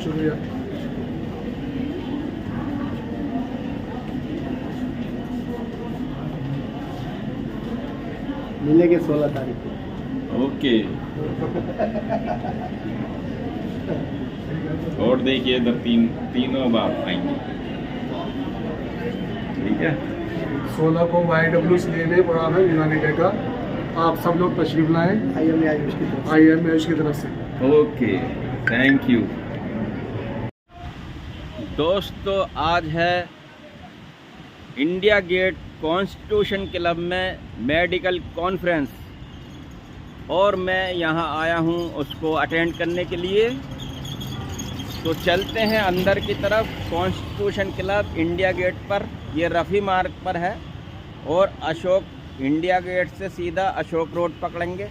शुक्रिया। मिलेंगे 16 तारीख को। ओके। और देखिए इधर तीनों बाप आएंगे, ठीक है। 16 को YW से लेने पड़ा है यूनाइटेड का। आप सब लोग तशरीफ लाएं IM आयुष की तरफ से। Okay, thank you. दोस्तों, आज है इंडिया गेट कॉन्स्टिट्यूशन क्लब में मेडिकल कॉन्फ्रेंस और मैं यहाँ आया हूँ उसको अटेंड करने के लिए। तो चलते हैं अंदर की तरफ। कॉन्स्टिट्यूशन क्लब इंडिया गेट पर, ये रफ़ी मार्ग पर है और अशोक इंडिया गेट से सीधा अशोक रोड पकड़ेंगे।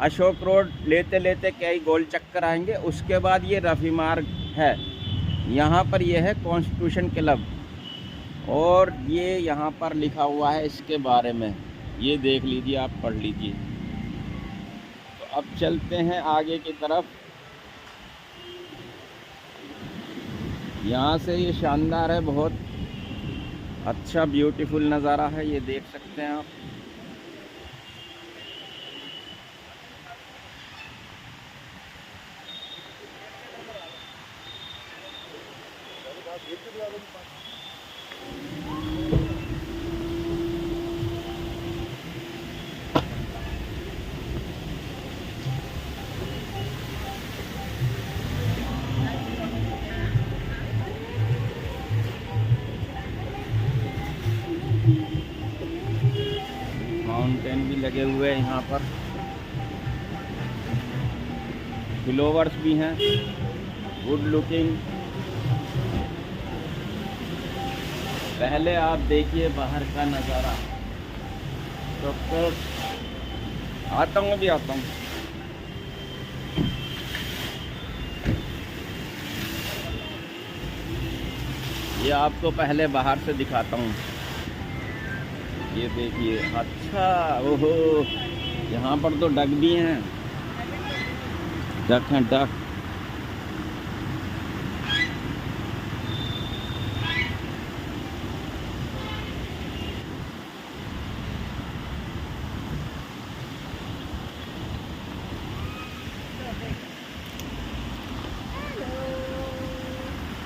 अशोक रोड लेते लेते कई गोल चक्कर आएंगे, उसके बाद ये रफ़ी मार्ग है। यहाँ पर ये है कॉन्स्टिट्यूशन क्लब और ये यहाँ पर लिखा हुआ है इसके बारे में, ये देख लीजिए, आप पढ़ लीजिए। तो अब चलते हैं आगे की तरफ। यहाँ से ये शानदार है, बहुत अच्छा ब्यूटीफुल नज़ारा है, ये देख सकते हैं आप। माउंटेन भी लगे हुए हैं यहाँ पर, फ्लावर्स भी हैं, गुड लुकिंग। पहले आप देखिए बाहर का नज़ारा। तो फिर आता हूँ, भी आता हूँ। ये आपको पहले बाहर से दिखाता हूँ। ये देखिए, अच्छा, ओहो, यहाँ पर तो डक भी हैं, डक हैं, डक।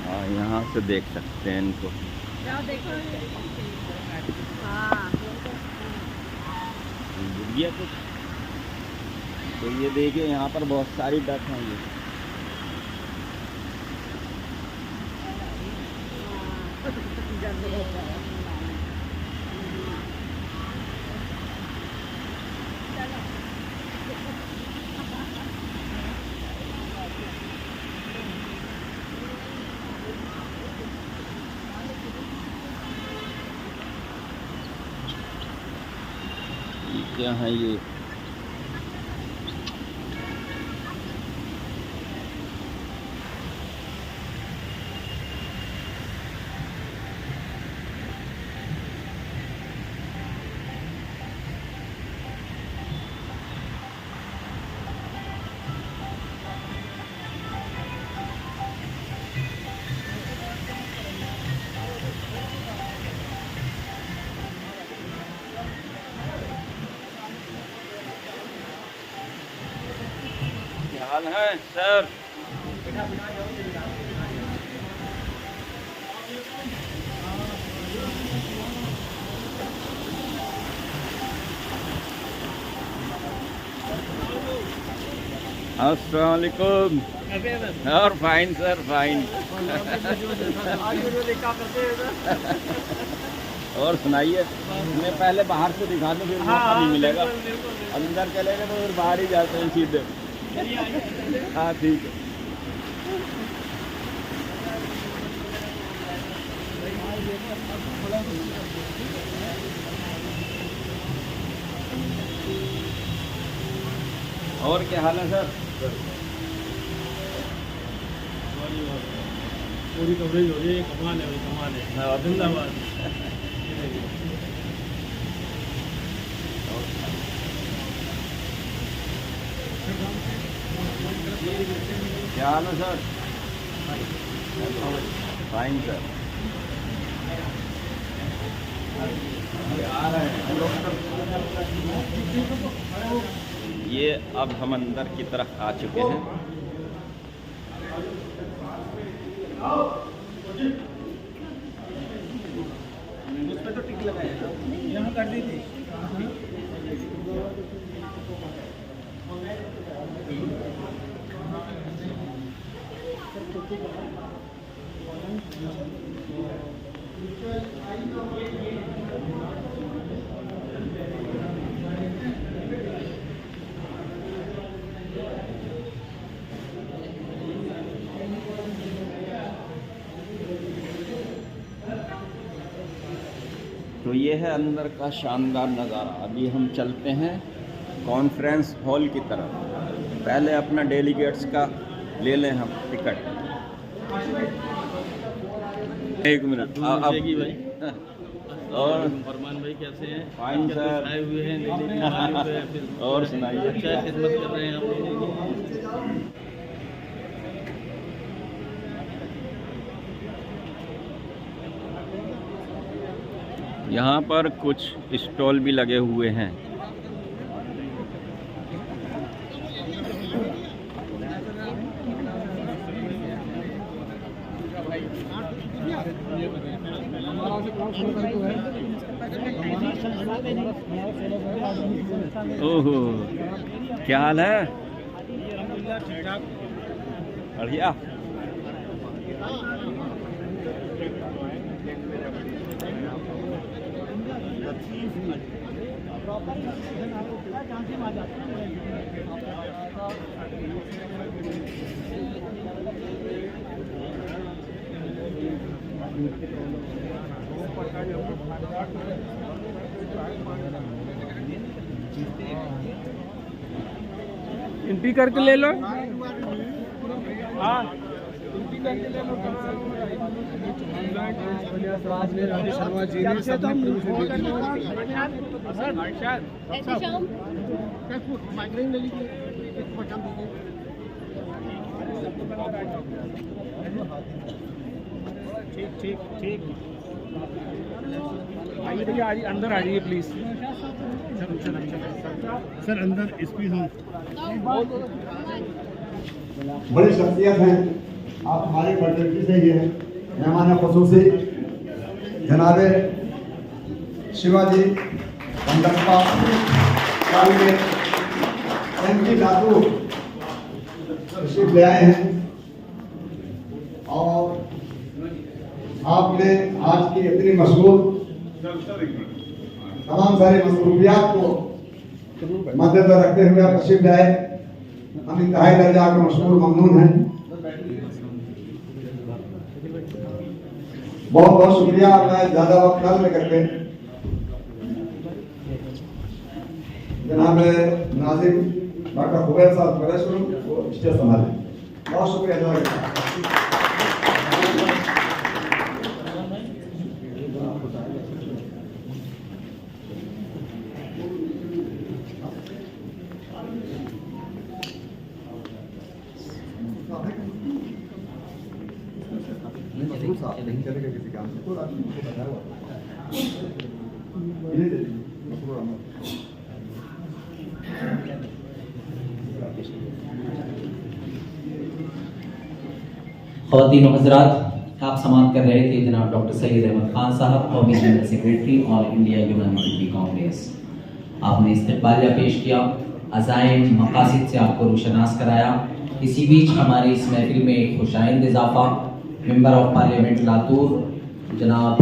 हाँ, यहाँ से देख सकते हैं इनको। गया कुछ तो ये देखिए, यहाँ पर बहुत सारी डक हैं। ये क्या है ये? क्या हाल है सर? अस्सलाम वालेकुम। और फाइन सर, फाइन। और सुनाइए, मैं पहले बाहर से दिखा दूँ, फिर मौका नहीं मिलेगा। अंदर चले गए तो फिर बाहर ही जाते हैं सीधे। हाँ ठीक है। और क्या हाल है सर? पूरी कवरेज हो रही है, कमाल है, कमाल है। हाँ, जिंदाबाद। क्या हाल है सर? Fine sir. ये अब हम अंदर की तरफ आ चुके हैं। उसमें तो टिक लगाया यहाँ कर दी थी। तो ये है अंदर का शानदार नज़ारा। अभी हम चलते हैं कॉन्फ्रेंस हॉल की तरफ। पहले अपना डेलीगेट्स का ले लें हम टिकट। एक मिनट भाई और फरमान भाई कैसे हैं? Fine sir. आए हुए हैं दिल्ली में, आए हुए हैं फिर और सुनाइए। अच्छा खिदमत कर रहे हैं आप। यहाँ पर कुछ स्टॉल भी लगे हुए हैं। ओहो, क्या हाल है? बढ़िया। एंट्री करके ले लो। हाँ एंट्री करके ले लो। शर्मा जी ने सबने माइग्रेन ले लीजिए। ठीक ठीक ठीक। आइए भैया, आइए अंदर आ जाइए प्लीज। सर अंदर स्पीड हो। बड़ी शख्सियत हैं, आप हमारी फैकल्टी से ही हैं। मेहमान ख़ुसूसी जनाबे शिवाजी वंडप्पा एमपी लातूर तशरीफ ले आए हैं और आपने आज की इतनी मशगूल तमाम सारी मसरूफियात को मद्देनजर रखते हुए आप तशरीफ ले आए। हम इंतहाई दर्जा के मशहूर ममनून हैं। बहुत बहुत शुक्रिया। मैं ज़्यादा वक्त न लेकर के जनाब नाजिम डॉक्टर खुबैर साहब परेश वो स्टेज संभालें। बहुत शुक्रिया। चलेगा किसी काम से तो आपको बताया ख़वातीन और हज़रात, आप समाअत कर रहे थे जनाब डॉक्टर सैयद अहमद खान साहब, कौमी जनरल सेक्रेटरी ऑल इंडिया यूनानिटी कांग्रेस। आपने इस्तक़बालिया पेश किया, अज़ाइम मक़ासिद से आपको रोशनास कराया। इसी बीच हमारी इस महफिल में एक खुशाइंद इजाफ़ा मेंबर ऑफ पार्लियामेंट लातूर जनाब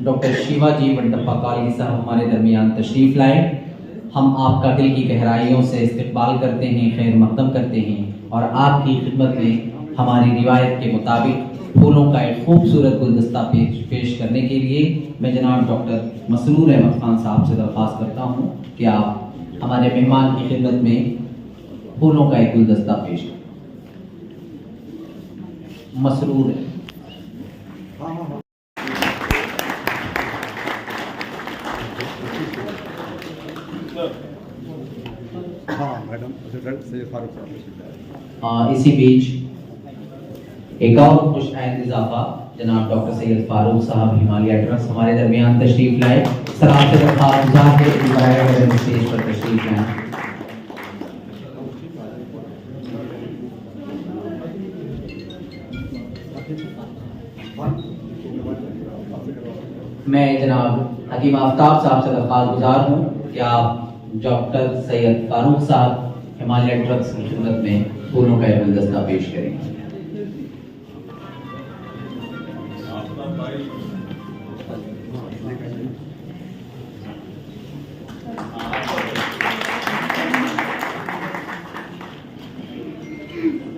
डॉक्टर शिवाजी वंडप्पा काली साहब हमारे दरमियान तशरीफ़ लाए। हम आपका दिल की गहराइयों से इस्तकबाल करते हैं, खैर मकदम करते हैं और आपकी खिदमत में हमारी रिवायत के मुताबिक फूलों का एक खूबसूरत गुलदस्ता पेश करने के लिए मैं जनाब डॉक्टर मसरूर अहमद खान साहब से दरख्वास्त करता हूँ कि आप हमारे मेहमान की खिदमत में फूलों का एक गुलदस्ता पेश करें। मसरूर है। हाँ मैडम प्रेसिडेंट सैयद फारूक साहब तशरीफ लाए। इसी बीच एक और खुश आइंद इजाफा जनाब डॉक्टर सैयद फारूक साहब हिमालय ट्रस्ट हमारे दरमियान तशरीफ लाए। सर आपसे दरख्वास्त गुजार है कि स्टेज पर तशरीफ लाएं। मैं जनाब हकीम आफ्ताब साहब से दरख्वास्त गुजार हूँ कि आप डॉक्टर सैयद फारूक साहब हिमालय ट्रस्ट की खिदमत में फूलों का गुलदस्ता पेश करेंगे।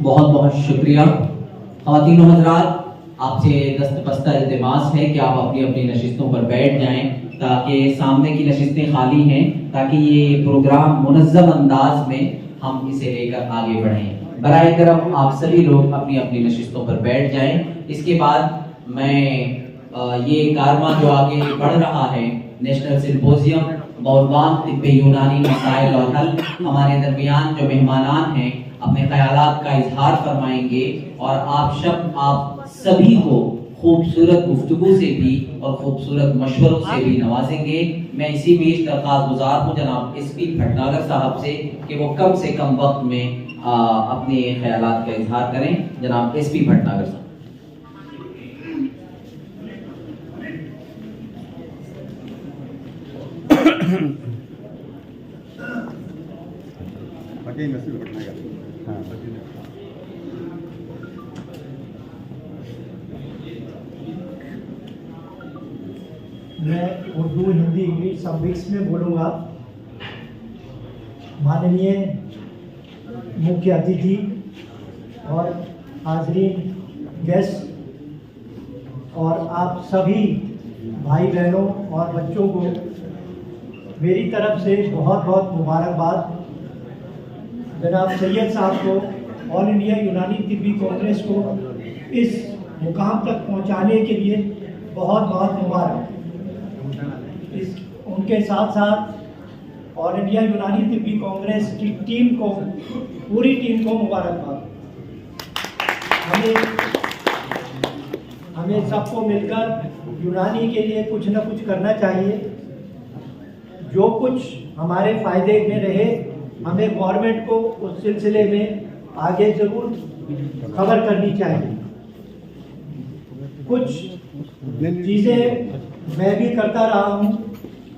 बहुत बहुत शुक्रिया। ख़वातीन और हज़रात, आपसे दस्तबस्ता इल्तिमास है कि आप अपनी अपनी नशिस्तों पर बैठ जाएं ताकि सामने की नशिस्तें खाली हैं, ताकि ये प्रोग्राम मुनज़्ज़म अंदाज में हम इसे लेकर आगे बढ़ें। बराए करम आप सभी लोग अपनी अपनी नशिस्तों पर बैठ जाएं। इसके बाद मैं ये कारवां जो आगे बढ़ रहा है, नेशनल सिम्पोजियम मौलवान तिब्बे यूनानी मसाइल और हल, हमारे दरमियान जो मेहमानान हैं अपने ख्यालात का इजहार फरमाएंगे और आप सभी को खूबसूरत गुफ्तगू से भी और खूबसूरत मशवरों से भी नवाजेंगे। मैं इसी बीच दरख्वास्त गुजार हूँ जनाब SP भटनागर साहब से कि वो कम से कम वक्त में अपने ख्यालात का इजहार करें। जनाब SP भटनागर साहब। मैं उर्दू हिंदी इंग्लिश सब मिक्स में बोलूँगा। माननीय मुख्य अतिथि और हाजरीन गेस्ट और आप सभी भाई बहनों और बच्चों को मेरी तरफ से बहुत बहुत मुबारकबाद। जनाब सैयद साहब को ऑल इंडिया यूनानी तिब्बी कांग्रेस को इस मुकाम तक पहुंचाने के लिए बहुत बहुत मुबारक। उनके साथ साथ ऑल इंडिया यूनानी तिब्बी कांग्रेस की टीम को, पूरी टीम को मुबारकबाद। हमें सबको मिलकर यूनानी के लिए कुछ न कुछ करना चाहिए। जो कुछ हमारे फायदे में रहे, हमें गवर्नमेंट को उस सिलसिले में आगे जरूर खबर करनी चाहिए। कुछ चीज़ें मैं भी करता रहा हूँ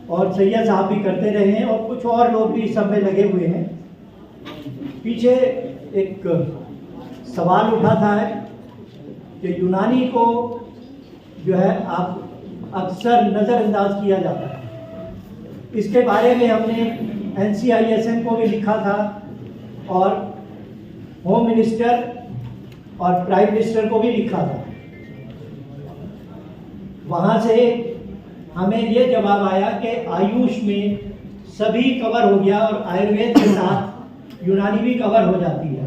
और सैयद साहब भी करते रहे हैं और कुछ और लोग भी इस सब में लगे हुए हैं। पीछे एक सवाल उठा था कि यूनानी को जो है आप अक्सर नज़रअंदाज किया जाता है। इसके बारे में हमने NCISM को भी लिखा था और होम मिनिस्टर और प्राइम मिनिस्टर को भी लिखा था। वहाँ से हमें ये जवाब आया कि आयुष में सभी कवर हो गया और आयुर्वेद के साथ यूनानी भी कवर हो जाती है।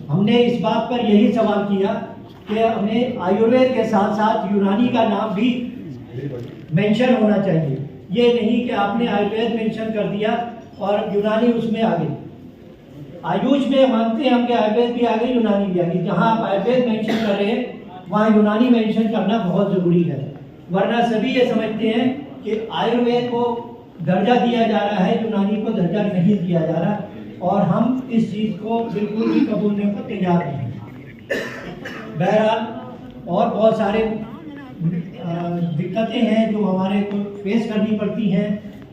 हमने इस बात पर यही सवाल किया कि हमें आयुर्वेद के साथ साथ यूनानी का नाम भी मेंशन होना चाहिए। ये नहीं कि आपने आयुर्वेद मेंशन कर दिया और यूनानी उसमें आ गई। आयुष में मानते हैं हम कि आयुर्वेद भी आ गई, यूनानी भी आ गई। जहाँ आप आयुर्वेद मेंशन कर रहे हैं वहाँ यूनानी मेंशन करना बहुत ज़रूरी है, वरना सभी ये समझते हैं कि आयुर्वेद को दर्जा दिया जा रहा है, यूनानी को दर्जा नहीं दिया जा रहा, और हम इस चीज़ को बिल्कुल भी कबूलने को तैयार नहीं। बहरहाल और बहुत सारे दिक्कतें हैं जो हमारे को फेस करनी पड़ती हैं,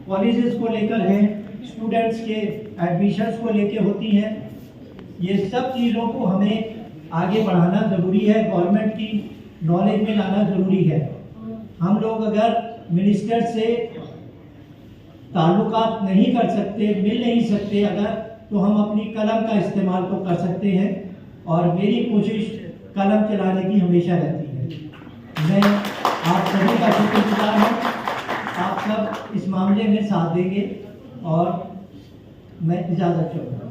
कॉलेजेस को लेकर हैं, स्टूडेंट्स के एडमिशन्स को लेकर होती हैं। ये सब चीज़ों को हमें आगे बढ़ाना ज़रूरी है, गवर्नमेंट की नॉलेज में लाना ज़रूरी है। हम लोग अगर मिनिस्टर से ताल्लुकात नहीं कर सकते, मिल नहीं सकते अगर, तो हम अपनी कलम का इस्तेमाल तो कर सकते हैं, और मेरी कोशिश कलम चलाने की हमेशा रहती है। मैं आप सभी का शुक्रगुजार हूँ, आप सब इस मामले में साथ देंगे और मैं इजाज़त चाहूँगा।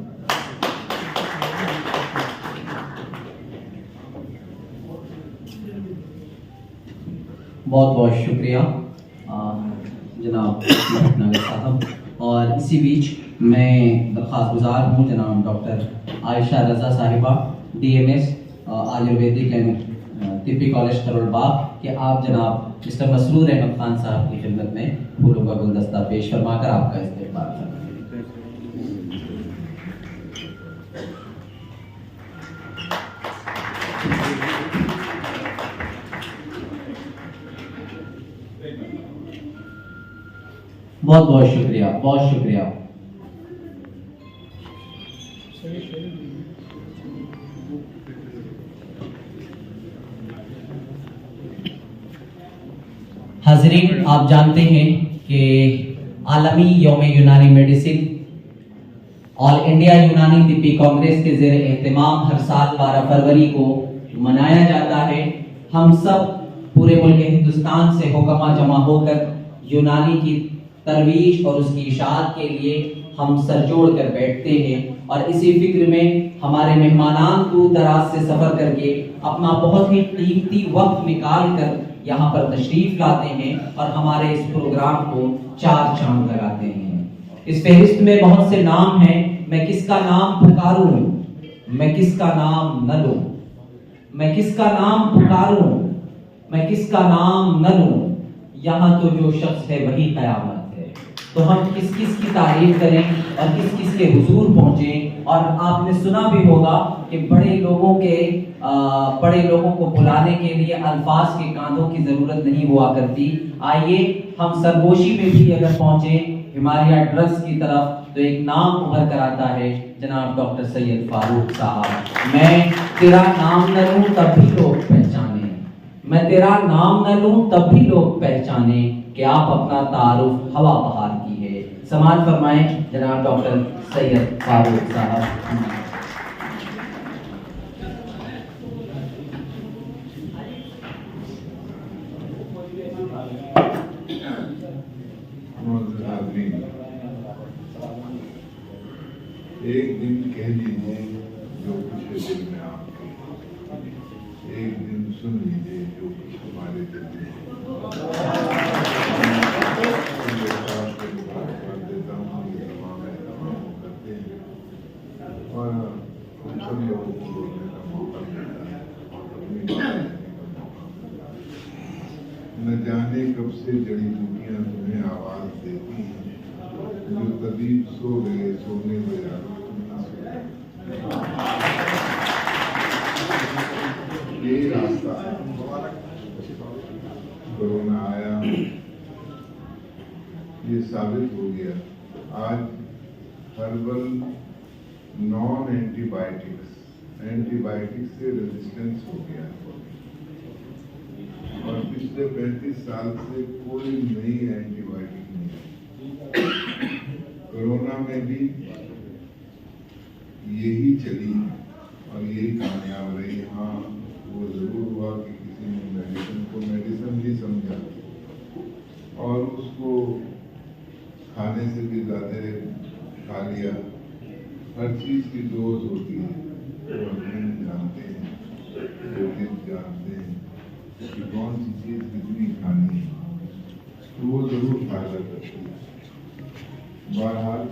बहुत बहुत शुक्रिया जनाब भटनागर साहब। और इसी बीच मैं दरख्वास्त गुजार हूँ जनाब डॉक्टर आयशा रज़ा साहिबा DMS आयुर्वेदिक एंड तिब्बी कॉलेज करोल बाग कि आप जनाब मिस्टर मसरूर अहमद खान साहब की खिदमत में फूलों का गुलदस्ता पेश फरमाकर आपका इस्तेमाल करें। बहुत बहुत शुक्रिया, बहुत शुक्रिया। हाज़रीन, आप जानते हैं कि आलमी यौम यूनानी मेडिसिन ऑल इंडिया यूनानी तिब्बी कांग्रेस के ज़ेर एहतमाम हर साल 12 फरवरी को मनाया जाता है। हम सब पूरे मुल्क हिंदुस्तान से हुक्मा जमा होकर यूनानी की तरवीज और उसकी इशाअत के लिए हम सर जोड़ कर बैठते हैं और इसी फिक्र में हमारे मेहमानान दूर दराज से सफ़र करके अपना बहुत ही कीमती वक्त निकाल कर यहाँ पर तशरीफ लाते हैं और हमारे इस प्रोग्राम को चार चांद लगाते हैं। इस फहरिस्त में बहुत से नाम हैं, मैं किसका नाम पुकारूं, मैं किसका नाम न लूं, मैं किसका नाम पुकारूं, मैं किसका नाम न लूं, यहाँ तो जो शख्स है वही कयामत है। तो हम किस किस की तारीफ करें और किस किस के हुजूर पहुंचें। और आपने सुना भी होगा कि बड़े लोगों को बुलाने के लिए अल्फाज के कांधों की जरूरत नहीं हुआ करती। आइए हम सरगोशी में भी अगर पहुंचे हिमालय ड्रग्स की तरफ तो एक नाम उभर कर आता है, जनाब डॉक्टर सैयद फारूक साहब। मैं तेरा नाम न लूं तब भी लोग पहचाने, मैं तेरा नाम न लूं तब भी लोग पहचाने कि आप अपना तारुफ हवा बहार की है। समाज फरमाएं जनाब डॉक्टर सैयद फारूक साहब। एक दिन कह लीजिए जो कुछ है दिल में आपके, एक दिन सुन लीजिए जो कुछ हमारे दिल में। करते हैं और हम सब लोगों को बोलने का मौका मिलता है और अपनी बात कहने का मौका मिलता है। न जाने कब से जड़ी बूटियां तुम्हें आवाज देती हैं, जो तबीब सो गए सोने बजारों ये रास्ता है। कोरोना आया, ये साबित हो गया। आज हर्बल नॉन एंटीबायोटिक्स से रेजिस्टेंस हो गया और पिछले 35 साल से कोई नई एंटीबायोटिक नहीं। कोरोना में भी यही चली और यही कामयाब रही। हाँ, वो जरूर हुआ कि किसी ने मेडिसिन को मेडिसिन भी समझा और उसको खाने से भी ज्यादा खा लिया। हर चीज की डोज होती है, तो हम जानते हैं, जानते हैं कि कौन सी चीज कितनी खानी है, तो वो जरूर फायदा करती है। बहरहाल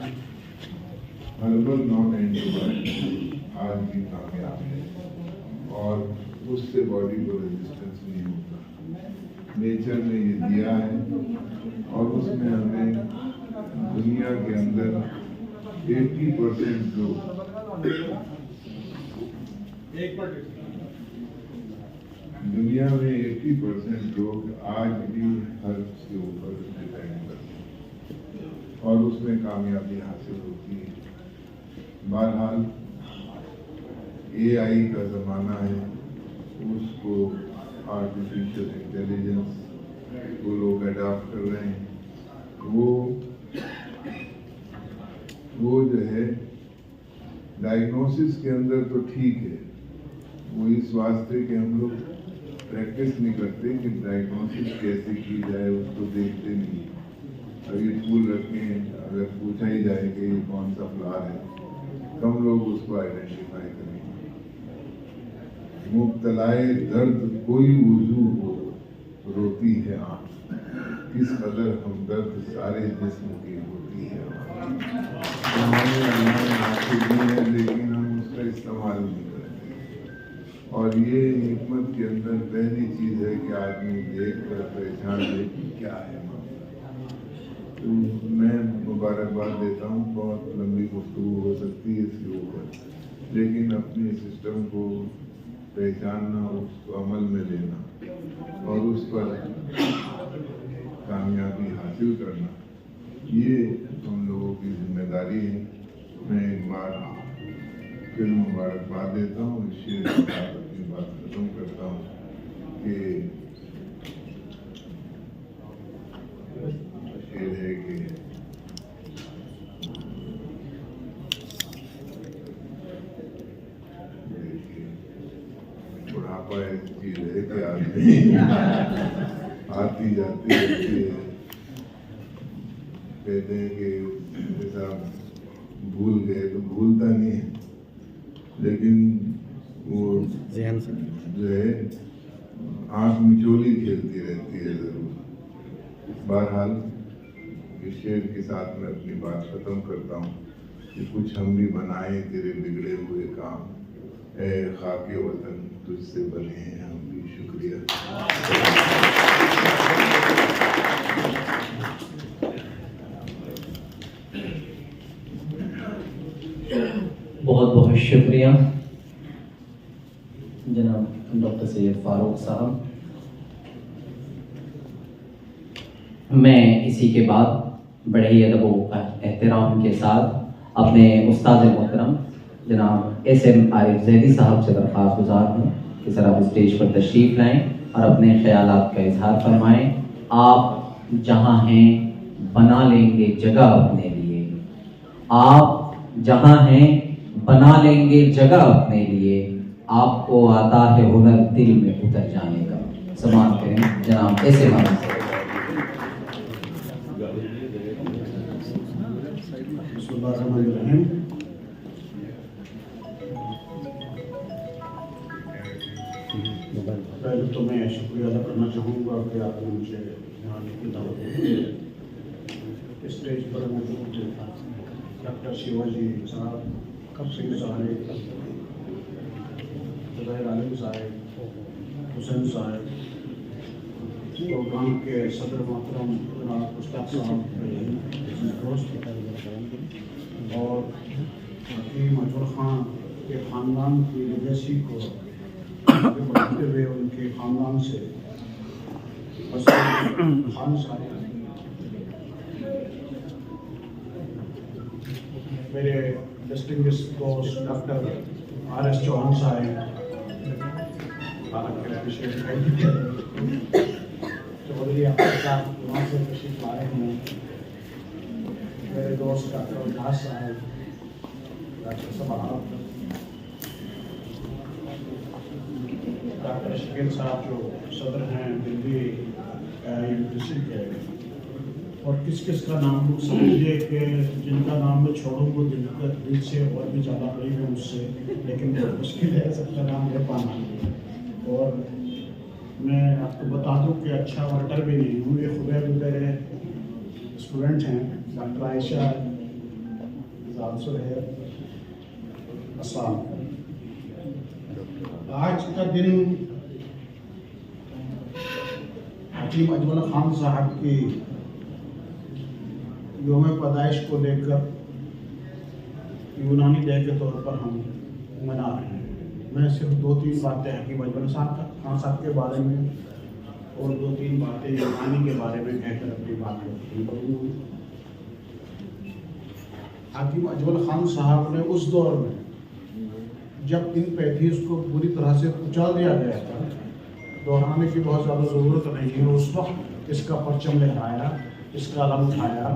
हर्बल नॉन एंटीबायोटिक आज भी कामयाब है और उससे बॉडी को रेजिस्टेंस नहीं होता। नेचर ने ये दिया है और उसमें हमें दुनिया के अंदर 80% लोग दुनिया में 80% लोग आज भी हर्ब्स के ऊपर डिपेंड करते हैं और उसमें कामयाबी हासिल होती है। बहरहाल AI का ज़माना है, उसको आर्टिफिशियल इंटेलिजेंस को लोग अडॉप्ट कर रहे हैं। वो जो है डायग्नोसिस के अंदर तो ठीक है, वो इस वास्ते कि हम लोग प्रैक्टिस नहीं करते कि डायग्नोसिस कैसे की जाए, उसको देखते नहीं। अगर फूल रखें, अगर पूछा ही जाए कि ये कौन सा फ्लावर है, कम लोग उसको आइडेंटिफाई करेंगे। मुब्तलाए दर्द कोई वजू हो रोती है आँख, किस कदर हमदर्द सारे जिस्म की होती है। हमें अल्लाह ने आँखें दी है, लेकिन हम उसका इस्तेमाल नहीं करते। और ये हिकमत के अंदर पहली चीज़ है कि आदमी देख कर पहचान ले कि क्या है मामला। तो मैं मुबारकबाद देता हूँ, बहुत लंबी गुफ्तगू हो सकती है इसके ऊपर, लेकिन अपने सिस्टम को पहचानना, उसको अमल में लेना और उस पर कामयाबी हासिल करना, ये हम लोगों की जिम्मेदारी है। मैं एक बार फिर मुबारकबाद देता हूँ, इस शेर के साथ अपनी बात खत्म करता हूँ कि शेर है कि बुढ़ापा ऐसी चीज है कि आदमी आती जाती रहती है। कहते हैं कि जैसा भूल गए तो भूलता नहीं है, लेकिन वो जो है आँख मिचोली खेलती रहती है जरूर। बहरहाल इस शेर के साथ मैं अपनी बात खत्म करता हूँ कि कुछ हम भी बनाए तेरे बिगड़े हुए काम, ए खाके वतन तुझसे बने हैं हम भी, शुक्रिया। बहुत बहुत शुक्रिया जनाब डॉक्टर सैयद फारूक साहब। मैं इसी के बाद बड़े ही अदब व एहतराम के साथ अपने उस्ताद मोहतरम जनाब SM आरिफ जैदी साहब से दरख्वास्त गुजार हूँ कि सर आप स्टेज पर तशरीफ़ लाएं और अपने ख्यालात का इजहार फरमाएं। आप जहाँ हैं बना लेंगे जगह अपने लिए, आप जहाँ हैं बना लेंगे जगह अपने लिए, आपको आता है हुनर दिल में उतर जाने का। समाप्त करें जनाब SM आरिफ। पहले तो मैं शुक्रिया अदा करना चाहूँगा कि आपने मुझे यहाँ की दावत दी। स्टेज पर मौजूद डॉक्टर शिवाजी साहब, सिंह साहब, ज़ुबैर आलम साहब, हुसैन साहब, प्रोग्राम के सदर मोहतरम जनाब उस्ताद साहब दोस्त और हकीम अजहर खान के ख़ानदान की लेगेसी को बढ़ाते हुए उनके ख़ानदान से खान साहब, मेरे डिस्टिंग्विश्ड दोस्त डॉक्टर RS चौहान साहब, चौधरी आफ्ताब वहाँ से तशरीफ लाए हैं, मेरे दोस्त डॉक्टर उल्लास साहब, डॉक्टर सबाब, डॉक्टर शकील साहब जो सदर हैं दिल्ली यूनिवर्सिटी के, और किस किस का नाम लोग समझिए कि जिनका नाम मैं छोड़ूँ वो दिल से और भी ज़्यादा करीब है मुझसे, लेकिन बहुत मुश्किल है सबका नाम ले पाना। और मैं आपको बता दूं कि अच्छा वर्कर भी नहीं हूँ, ये खुबैर मेरे स्टूडेंट हैं, डॉक्टर आयशा है। अस्सलाम। आज का दिन हकीम अजमल खान साहब की योम पैदाइश को लेकर यूनानी डे के तौर पर हम मना रहे हैं। मैं सिर्फ 2-3 बातें हकीम अजमल खान साहब के बारे में और 2-3 बातें यूनानी के बारे में कहकर अपनी बात करूँगा। हकीम अजमल खान साहब ने उस दौर में जब इन पैंतीस को पूरी तरह से कुचल दिया गया था, दोहराने की बहुत ज़्यादा ज़रूरत नहीं है, उस वक्त इसका परचम लहराया, इसका अलम उठाया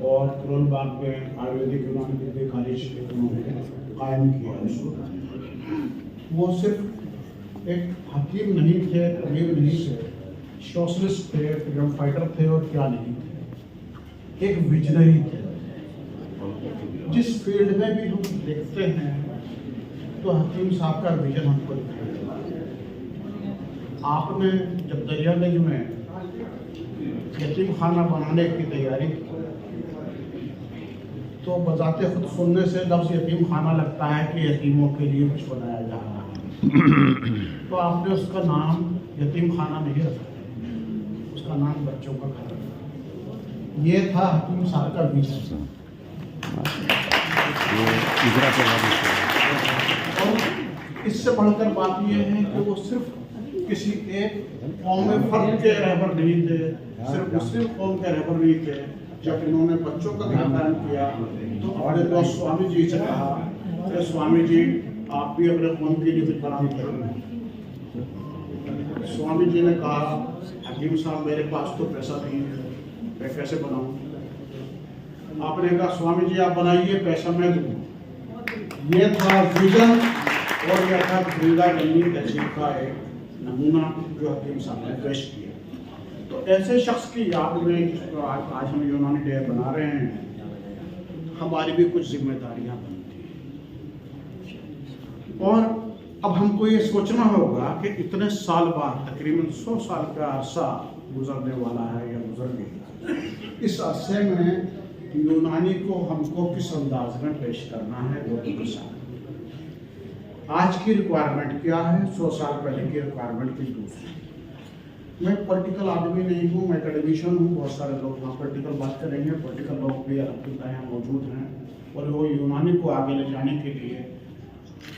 और करोल बाग में आयुर्वेदिक यूनानी विद्या कॉलेज उन्होंने कायम किया। वो सिर्फ एक हकीम नहीं थे, तबीब नहीं थे, सोशलिस्ट थे, फ्रीडम फाइटर थे और क्या नहीं, एक विजनरी थे। जिस फील्ड में भी हम देखते हैं तो हकीम साहब का विजन हमको दिखाई देता है। आपने जब दरियागंज में यतीम खाना बनाने की तैयारी की तो बजाते खुद सुनने से लफ्ज़ यतीम खाना लगता है कि यतीमों के लिए कुछ बनाया जा रहा है। तो आपने उसका नाम यतीम खाना नहीं रखा, उसका नाम बच्चों का घर रखा। ये था हकीम साहब का विजन। और इससे बढ़कर बात यह है कि वो सिर्फ किसी एक कौम में फर्द के रहबर नहीं थे, सिर्फ मुस्लिम कौम के रहबर नहीं थे। जब इन्होंने बच्चों का ध्यान किया तो अपने दोस्त स्वामी जी से कहा कि स्वामी जी आप भी अपने कौम के लिए कुछ बना करें। स्वामी जी ने कहा हकीम साहब मेरे पास तो पैसा नहीं है, मैं कैसे बनाऊं? आपने कहा स्वामी जी आप बनाइए, पैसा मैं दूंगा। ये था विजन और यह था जिंदा गंदी तहसील का एक नमूना जो हकीम साहब ने पेश किया। तो ऐसे शख्स की याद में जिसको आज हम यूनानी डे बना रहे हैं, हमारी भी कुछ जिम्मेदारियां बनती हैं। और अब हमको ये सोचना होगा कि इतने साल बाद तकरीबन 100 साल का अरसा गुजरने वाला है या गुजर गया, इस अरसे में यूनानी को हमको किस अंदाज में पेश करना है वो तो आज की रिक्वायरमेंट क्या है, 100 साल पहले की रिक्वायरमेंट की दूसरी। मैं पॉलिटिकल आदमी नहीं हूँ, मैं एकेडमिशियन हूँ। बहुत सारे लोग वहाँ पॉलिटिकल बात करेंगे, पॉलिटिकल लोग भी अल्हम्दुलिल्लाह यहाँ मौजूद हैं और वो यूनानी को आगे ले जाने के लिए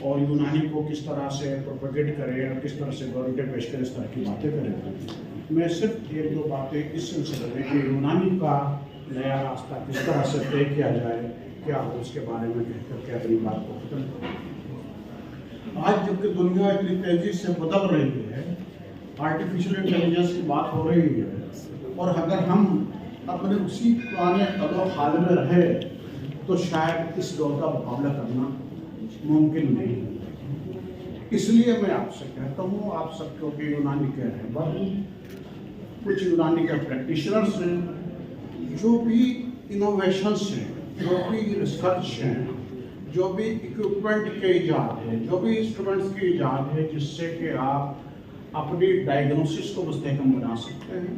और यूनानी को किस तरह से प्रोपेगेट करें और किस तरह से गवर्नमेंट पेश करें, इस तरह की बातें करें। मैं सिर्फ एक दो बातें इस सिलसिले में कि यूनानी का नया रास्ता किस तरह से तय किया जाए, क्या हो, उसके बारे में कहकर के अपनी बात को खत्म करूँ। आज जबकि दुनिया इतनी तेजी से बदल रही है, आर्टिफिशियल इंटेलिजेंस की बात हो रही है और अगर हम अपने उसी पुराने कदम हाल में रहे तो शायद इस दौर का मुकाबला करना मुमकिन नहीं। इसलिए मैं आपसे कहता हूँ, आप सबको कि यूनानी के रहबर कुछ यूनानी के प्रैक्टिशनर्स हैं, जो भी इनोवेशंस हैं, जो भी रिसर्च हैं, जो भी इक्विपमेंट के ईजाद है, जो भी इंस्ट्रूमेंट्स की ईजाद है जिससे कि आप अपनी डायग्नोसिस को मुस्तहकम बना सकते हैं,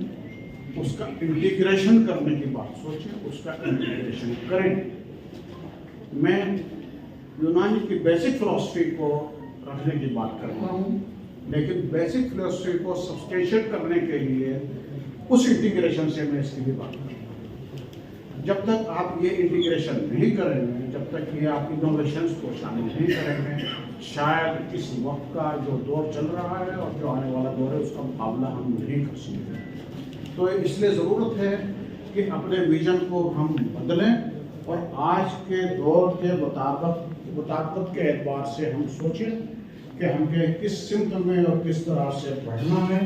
उसका इंटीग्रेशन करने की बात सोचें, उसका इंटीग्रेशन करें। मैं यूनानी की बेसिक फिलॉसफी को रखने की बात करता हूँ, लेकिन बेसिक फिलॉसफी को सब्सटेंशिएट करने के लिए उस इंटीग्रेशन से मैं इसकी भी बात करूँ। जब तक आप ये इंटीग्रेशन नहीं करेंगे, जब तक ये आप इनोवेशंस को शामिल नहीं करेंगे, शायद इस वक्त का जो दौर चल रहा है और जो आने वाला दौर है उसका मुकाबला हम नहीं कर सकते। तो इसलिए ज़रूरत है कि अपने विजन को हम बदलें और आज के दौर के मुताबिक के एतबार से हम सोचें कि हमें किस सिमत में और किस तरह से बढ़ना है।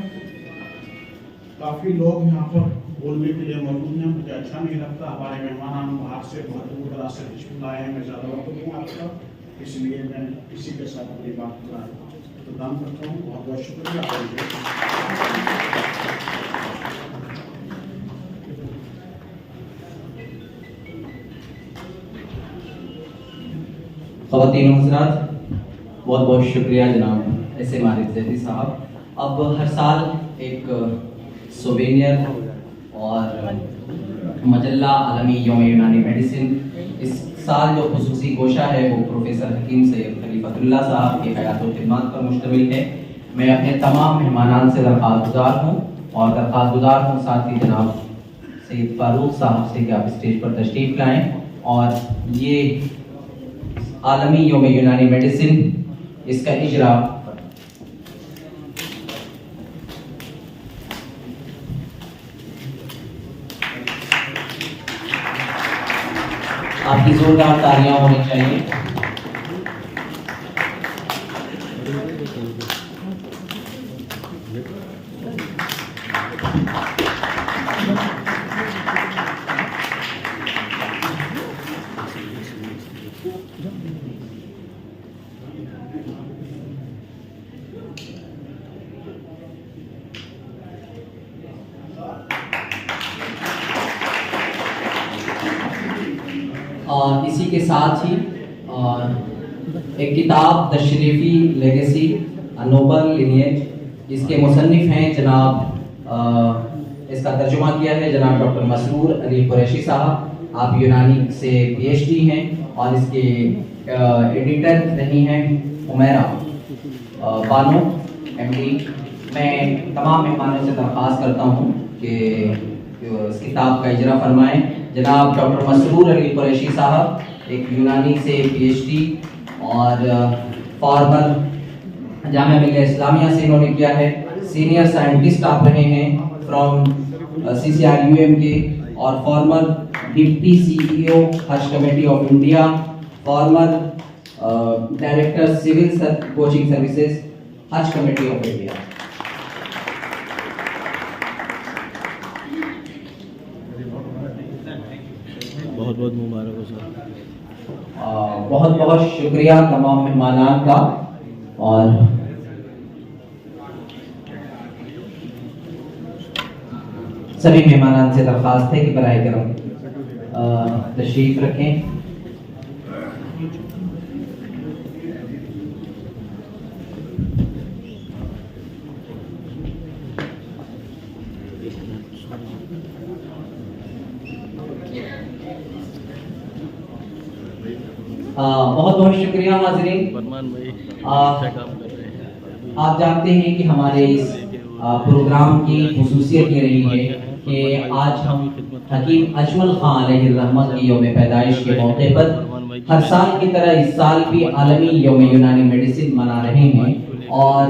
काफ़ी लोग यहाँ पर बोलने के लिए मौजूद हैं, मुझे अच्छा नहीं लगता। हमारे मेहमान बाहर से बहुत दूर दराज से तशरीफ लाए हैं, मैं ज़्यादा वक्त दूँ आपका, इसलिए मैं इसी के साथ अपनी बात का इख्तिताम करता हूँ। बहुत बहुत शुक्रिया। ख़वातीन व हज़रात, बहुत बहुत शुक्रिया जनाब SM आरिफ ज़ैदी साहब। अब हर साल एक सोवेनियर और मजल्ला आलमी यौम यूनानी मेडिसिन, इस साल जो खुसूसी गोशा है वो प्रोफेसर हकीम सैयद खलीफतुल्लाह साहब की हयातुल खिदमत पर मुश्तमिल है। मैं अपने तमाम मेहमानान से दरख्वास्त गुजार हूँ साथ ही जनाब सैयद फारूक साहब से कि आप स्टेज पर तशरीफ़ लाएँ और ये आलमी यौम यूनानी मेडिसिन इसका इजरा आपकी जोरदार तालियां होनी चाहिए। और इसी के साथ ही एक किताब the Sharifi legacy, a noble lineage, इसके मुसन्निफ हैं जनाब, इसका तर्जुमा किया है जनाब डॉक्टर मसरूर अली कुरैशी साहब। आप यूनानी से PhD हैं और इसके एडिटर रही हैं उमैरा बानो MD। मैं तमाम मेहमानों से दरख्वास्त करता हूँ कि इस किताब का इजरा फरमाएं। जनाब डॉक्टर मसरूर अली कुरैशी साहब एक यूनानी से PhD और फॉर्मर जामिया मिल्लिया इस्लामिया से इन्होंने किया है। सीनियर साइंटिस्ट आप रहे हैं फ्रॉम CCRUM के और former deputy CEO Haj committee of India, former director civil coaching services Haj committee of India. बहुत बहुत मुबारक हो सर। बहुत बहुत शुक्रिया तमाम मेहमानान का। और सभी मेहमानान से दरख्वास्त है कि बराए करम तशरीफ रखें। बहुत बहुत शुक्रिया हाज़रीन। आप जानते हैं कि हमारे इस प्रोग्राम की खुसूसियत ये रही है कि आज हम हकीम अजमल खान अलैहिर्रहमत की यौम पैदाइश के मौके पर हर साल की तरह इस साल भी आलमी यौम यूनानी मेडिसिन मना रहे हैं। और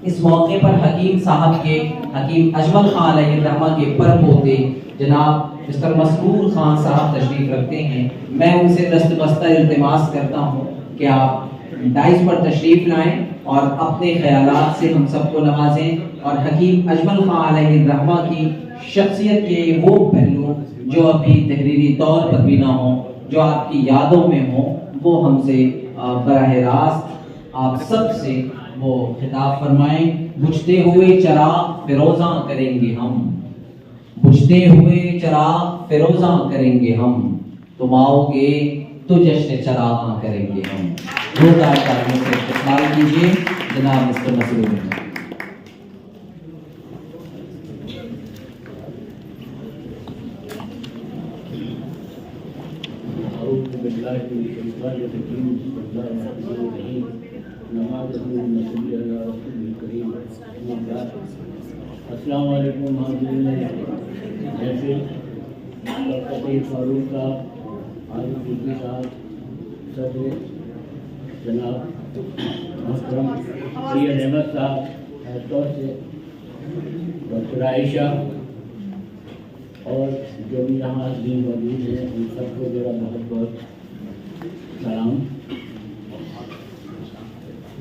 इस मौके पर हकीम साहब के हकीम अजमल खान अलैहिर्रहमत के परपोते जनाब मिस्टर मसरूर खान साहब तशरीफ रखते हैं। मैं उनसे दस्तबस्ता इल्तिमास करता हूँ कि आप डाइस पर तशरीफ लाएं और अपने ख्यालात से हम सबको नवाजें और हकीम अजमल खान अलैहिर्रहमत की शख्सियत के वो पहलू जो अभी तहरीरी तौर पर भी ना हो, जो आपकी यादों में हो, वो हमसे बराह रास्त आप सब से वो खिताब फरमाएं। बुझते हुए चिराग फिरोज़ा करेंगे हम, बुझते हुए चिराग फिरोज़ा करेंगे हम, तुम आओगे तो जश्न चराग़ करेंगे हम। दो तारीखों से इस्तेमाल कीजिए जनाब मिस्टर मसरूर। अस्सलाम वालेकुम हाज़रीन। जैसे डॉक्टर फारूक साहब, आरिफ सिद्दीकी साहब, सदर जनाब मोहतरम सैयद अहमद साहब, खासतौर से डॉक्टर आयशा और जो भी यहाँ हाज़रीन मौजूद हैं उन सबको मेरा बहुत बहुत सलाम।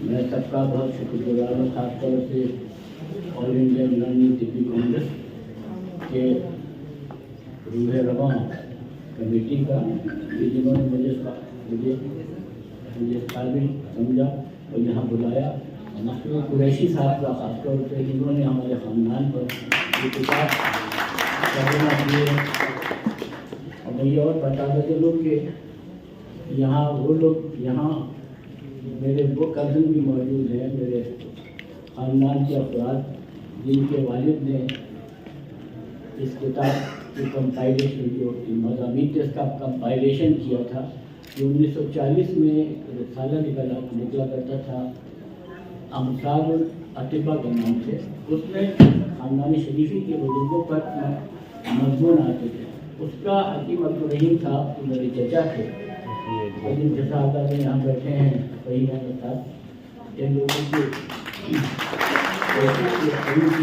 मैं सबका बहुत शुक्रगुजार हूँ, खासतौर से ऑल इंडिया यूनानी तिब्बी कांग्रेस के रूह रवां कमेटी का कि जिन्होंने मुझे काबिल समझा और यहाँ बुलाया। मसरूर कुरैशी साहब का खासतौर से जिन्होंने हमारे ख़ानदान पर किताब तर्जुमा किए। और मैं ये और बताता चलूँ कि यहाँ वो लोग, यहाँ मेरे वो कज़न भी मौजूद हैं, मेरे ख़ानदान के अफराद जिनके वालिद ने इस किताब की कंपाइलेशन, जो मज़ामीन थे इसका कंपाइलेशन किया था, जो 1940 में रिसाला निकला करता था अमसाल अतिबा के नाम से। उसमें ख़ानदानी शरीफी के बुजुर्गों पर मजमून आते थे। उसका हकीम अब्दुर्रहीम साहब जो मेरे चचा थे, जिनके साथ में यहाँ बैठे हैं वही मेरे साथ, इन लोगों की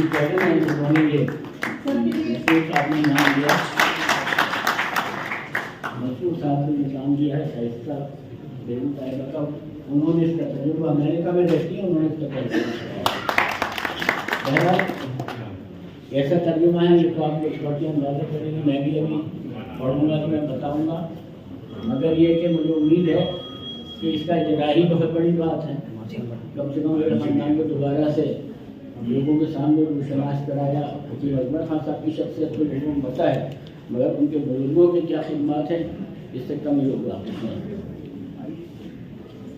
कहते हैं जिन्होंने ये मसूर साहब ने नाम लिया, मसूर साहब ने काम दिया है शाइस्ता बेगम साहिबा का। उन्होंने इसका तजुर्बा, अमेरिका में रहती है, उन्होंने इसका तजुर्बा ऐसा तर्जुमा है जिसको आप लोग छोटी अंदाजा करेंगे। मैं भी अभी पढ़ूँगा तो मैं बताऊँगा, मगर ये कि मुझे उम्मीद है कि इसका इजराही बहुत बड़ी बात है। कम से कम मेरे ख़ानदान को दोबारा से लोगों के सामने रुशनास कराया। हकीम अजमल खान साहब की शख्सियत तो लोगों को पता है, मगर उनके बुजुर्गों की क्या खिदमत है इससे कम लोग वाकिफ़ हैं।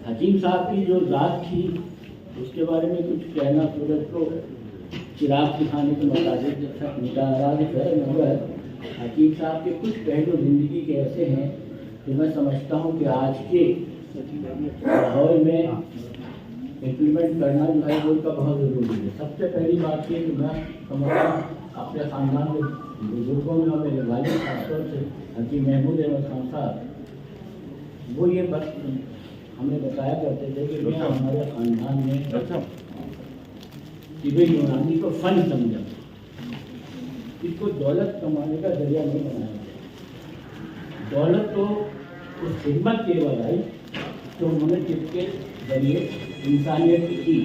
हकीम साहब की जो ज़ात थी उसके बारे में कुछ कहना सूरज को चिराग दिखाने के मुताबिक है, मगर हकीम साहब के कुछ पहलू ज़िंदगी के ऐसे हैं कि मैं समझता हूँ कि आज के माहौल में इम्प्लीमेंट करना जो है वो का बहुत ज़रूरी है। सबसे पहली बात ये कि मैं समझता हूँ अपने ख़ानदान में बुजुर्गों में और मेरे वालिद खासतौर से हकीम महमूद अहमद खान साहब वो ये बात हमें बताया करते थे कि मैं हमारे ख़ानदान में तिब्ब यूनानी को फ़न समझा, इसको दौलत कमाने का जरिया नहीं बनाया। दौलत तो उस खिदमत के बाद आई तो उन्होंने तिब्ब के जरिए इंसानियत की।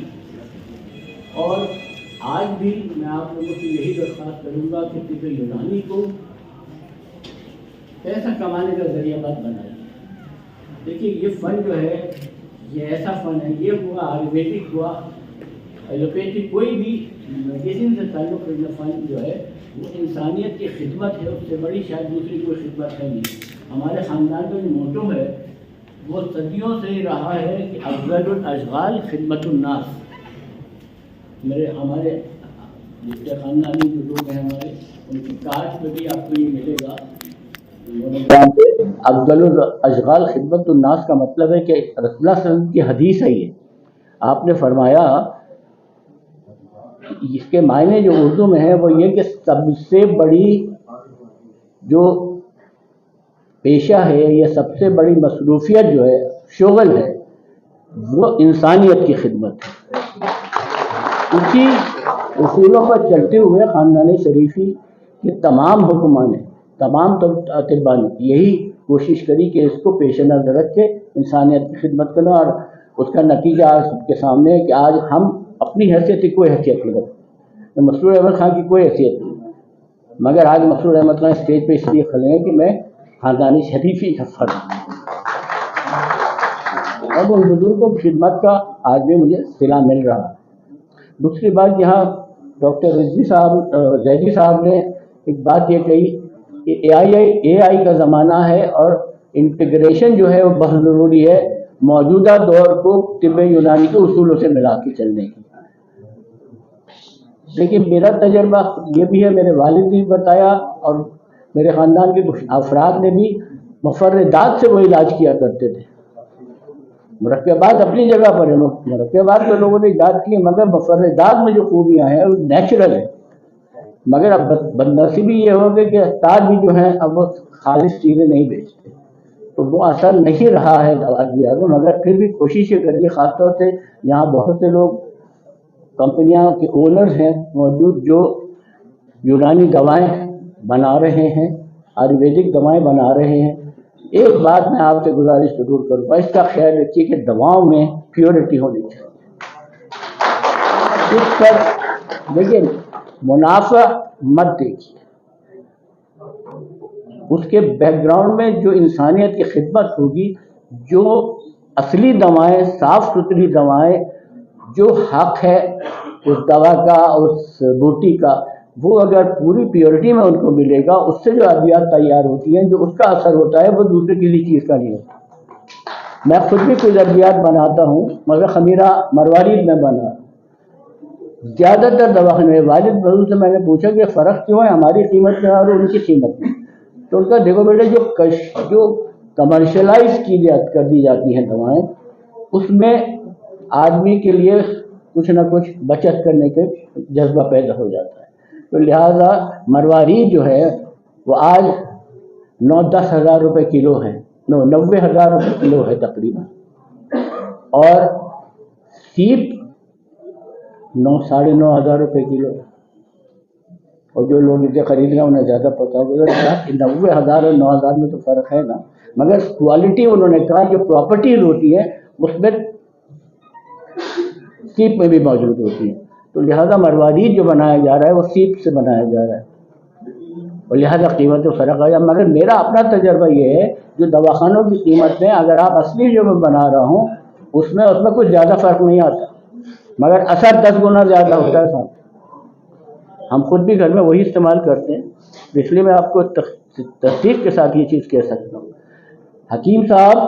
और आज भी मैं आप लोगों से यही दरख्वास्त करूँगा कि तिब्ब यूनानी को पैसा कमाने का जरिया मत बनाइए। देखिए ये फ़न जो है ये ऐसा फ़न है, ये हुआ आयुर्वेदिक हुआ एलोपैथिक, कोई भी मेडिसिन से ताल्लुक़ रखना फ़न जो है वो इंसानियत की खिदमत है, उससे बड़ी शायद दूसरी कोई खिदमत है नहीं। हमारे ख़ानदान का जो मोटो है वो सदियों से रहा है कि अफ़ज़लुल अशग़ाल खिदमतुन्नास। हमारे जितने ख़ानदानी जो लोग हैं हमारे, उनकी कार्ड में भी आपको ये मिलेगा अफ़ज़लुल अशग़ाल खिदमतुन्नास का मतलब है कि रसूलुल्लाह सल्लल्लाहु अलैहि वसल्लम की हदीस है ये। आपने फरमाया, इसके मायने जो उर्दू में है वो ये कि सबसे बड़ी जो पेशा है या सबसे बड़ी मसरूफियत जो है, शुगल है, वो इंसानियत की खिदमत है। उसी उसूलों पर चलते हुए ख़ानदान शरीफी के तमाम हुक्मा ने, तमाम अतिबा ने यही कोशिश करी कि इसको पेश नज़र रख के इंसानियत की खिदमत करना। और उसका नतीजा आज सबके सामने है कि आज हम अपनी हैसियत की कोई हैसियत नहीं रखते, तो मसरूर अहमद खान की कोई हैसियत नहीं, मगर आज मसरूर अहमद खान स्टेज पे इसलिए खड़े हैं कि मैं ख़ानदानी शरीफी का फर्ज अब उन बुजुर्गों की खिदमत का आज भी मुझे सिला मिल रहा है। दूसरी बात, यहाँ डॉक्टर रिजवी साहब जैदी साहब ने एक बात ये कही कि AI का ज़माना है और इंटीग्रेशन जो है वो बहुत ज़रूरी है मौजूदा दौर को तिब्ब यूनानी के उसूलों से मिला के चलने की। लेकिन मेरा तजर्बा ये भी है, मेरे वालिद ने भी बताया और मेरे ख़ानदान के कुछ अफराद ने भी मुफर्रिदात से वो इलाज किया करते थे। मुरक्कबात अपनी जगह पर है, मुरक्कबात तो लोगों ने इजाद किए, मगर मुफर्रिदात में जो खूबियाँ हैं वो नेचुरल है। मगर अब बदनसीबी ये हो गई कि अस्ताद भी जो हैं अब वो खालिश चीज़ें नहीं बेचते, तो वो असर नहीं रहा है दवा दिया तो। मगर फिर भी कोशिश ये करिए, ख़ासतौर से यहाँ बहुत से लोग कंपनियां के ओनर्स हैं मौजूद जो यूनानी दवाएं बना रहे हैं, आयुर्वेदिक दवाएं बना रहे हैं। एक बात मैं आपसे गुजारिश जरूर करूँगा, इसका ख्याल रखिए कि दवाओं में प्योरिटी होनी चाहिए। इस पर देखिए, मुनाफा मत देखिए, उसके बैकग्राउंड में जो इंसानियत की खिदमत होगी, जो असली दवाएं, साफ सुथरी दवाएं, जो हक है उस दवा का, उस बूटी का, वो अगर पूरी प्योरिटी में उनको मिलेगा, उससे जो अद्वियात तैयार होती हैं, जो उसका असर होता है वो दूसरे किसी चीज़ का नहीं होता। मैं खुद भी कुछ अद्वियात बनाता हूँ, मगर खमीरा मरवाड़ी में बना। ज़्यादातर दवाखाने वालिद बहू से मैंने पूछा कि फ़र्क क्यों है हमारी कीमत में और उनकी कीमत में, तो उनका देखो बेटे, जो कमर्शलाइज कर दी जाती हैं दवाएं, उसमें आदमी के लिए कुछ ना कुछ बचत करने के जज्बा पैदा हो जाता है। तो लिहाजा मरवारी जो है वो आज 9-10 हज़ार रुपये किलो है, 90,000 रुपये किलो है तकरीबन, और सीप 9-9.5 हज़ार रुपये किलो। और जो लोग इसे खरीद रहे हैं उन्हें ज़्यादा पता होगा, 90,000 और 9,000 में तो फ़र्क है ना। मगर क्वालिटी उन्होंने कहा जो प्रॉपर्टीज होती हैं उसमें सीप में भी मौजूद होती है। तो लिहाजा मरवारी जो बनाया जा रहा है वो सीप से बनाया जा रहा है, और लिहाजा कीमत में फ़र्क आया। मगर मेरा अपना तजर्बा ये है, जो दवाखानों की कीमत में अगर आप असली जो मैं बना रहा हूँ उसमें कुछ ज़्यादा फ़र्क नहीं आता, मगर असर 10 गुना ज़्यादा होता है साहब। हम खुद भी घर में वही इस्तेमाल करते हैं, इसलिए मैं आपको तस्दीक के साथ ये चीज़ कह सकता हूँ। हकीम साहब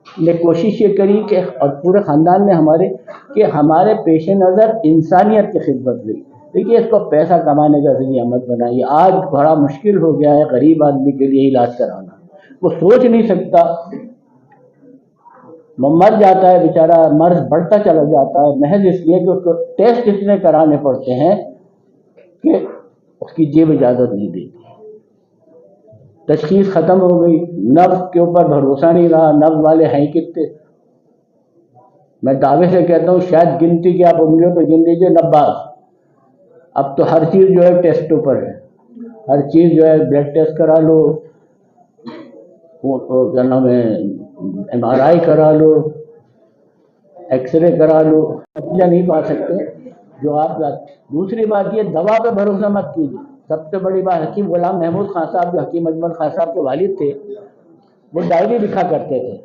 ने कोशिश ये करी कि और पूरे ख़ानदान ने हमारे कि हमारे पेश नज़र इंसानियत की खिदमत रही। देखिए, इसको पैसा कमाने का ज़रिया मत बनाइए। आज बड़ा मुश्किल हो गया है गरीब आदमी के लिए इलाज कराना। वो सोच नहीं सकता, वो मर जाता है बेचारा, मर्ज बढ़ता चला जाता है महज इसलिए कि उसको टेस्ट इतने कराने पड़ते हैं कि उसकी जेब इजाज़त नहीं देती। तशखीस ख़त्म हो गई, नब्ज़ के ऊपर भरोसा नहीं रहा। नब्ज़ वाले हैं कितने? मैं दावे से कहता हूँ शायद गिनती की आप उंगलियों पर गिन लीजिए 90। अब तो हर चीज़ जो है टेस्टों पर है, हर चीज़ जो है ब्लड टेस्ट करा लो, वो क्या नाम है, MRI करा लो, एक्सरे करा लो, नतीजा नहीं पा सकते जो आप। दूसरी बात ये, दवा पे भरोसा मत कीजिए। सबसे बड़ी बात, हकीम गुलाम महमूद खान साहब जो हकीम अजमल खान साहब के वालिद थे, वो डायरी लिखा करते थे।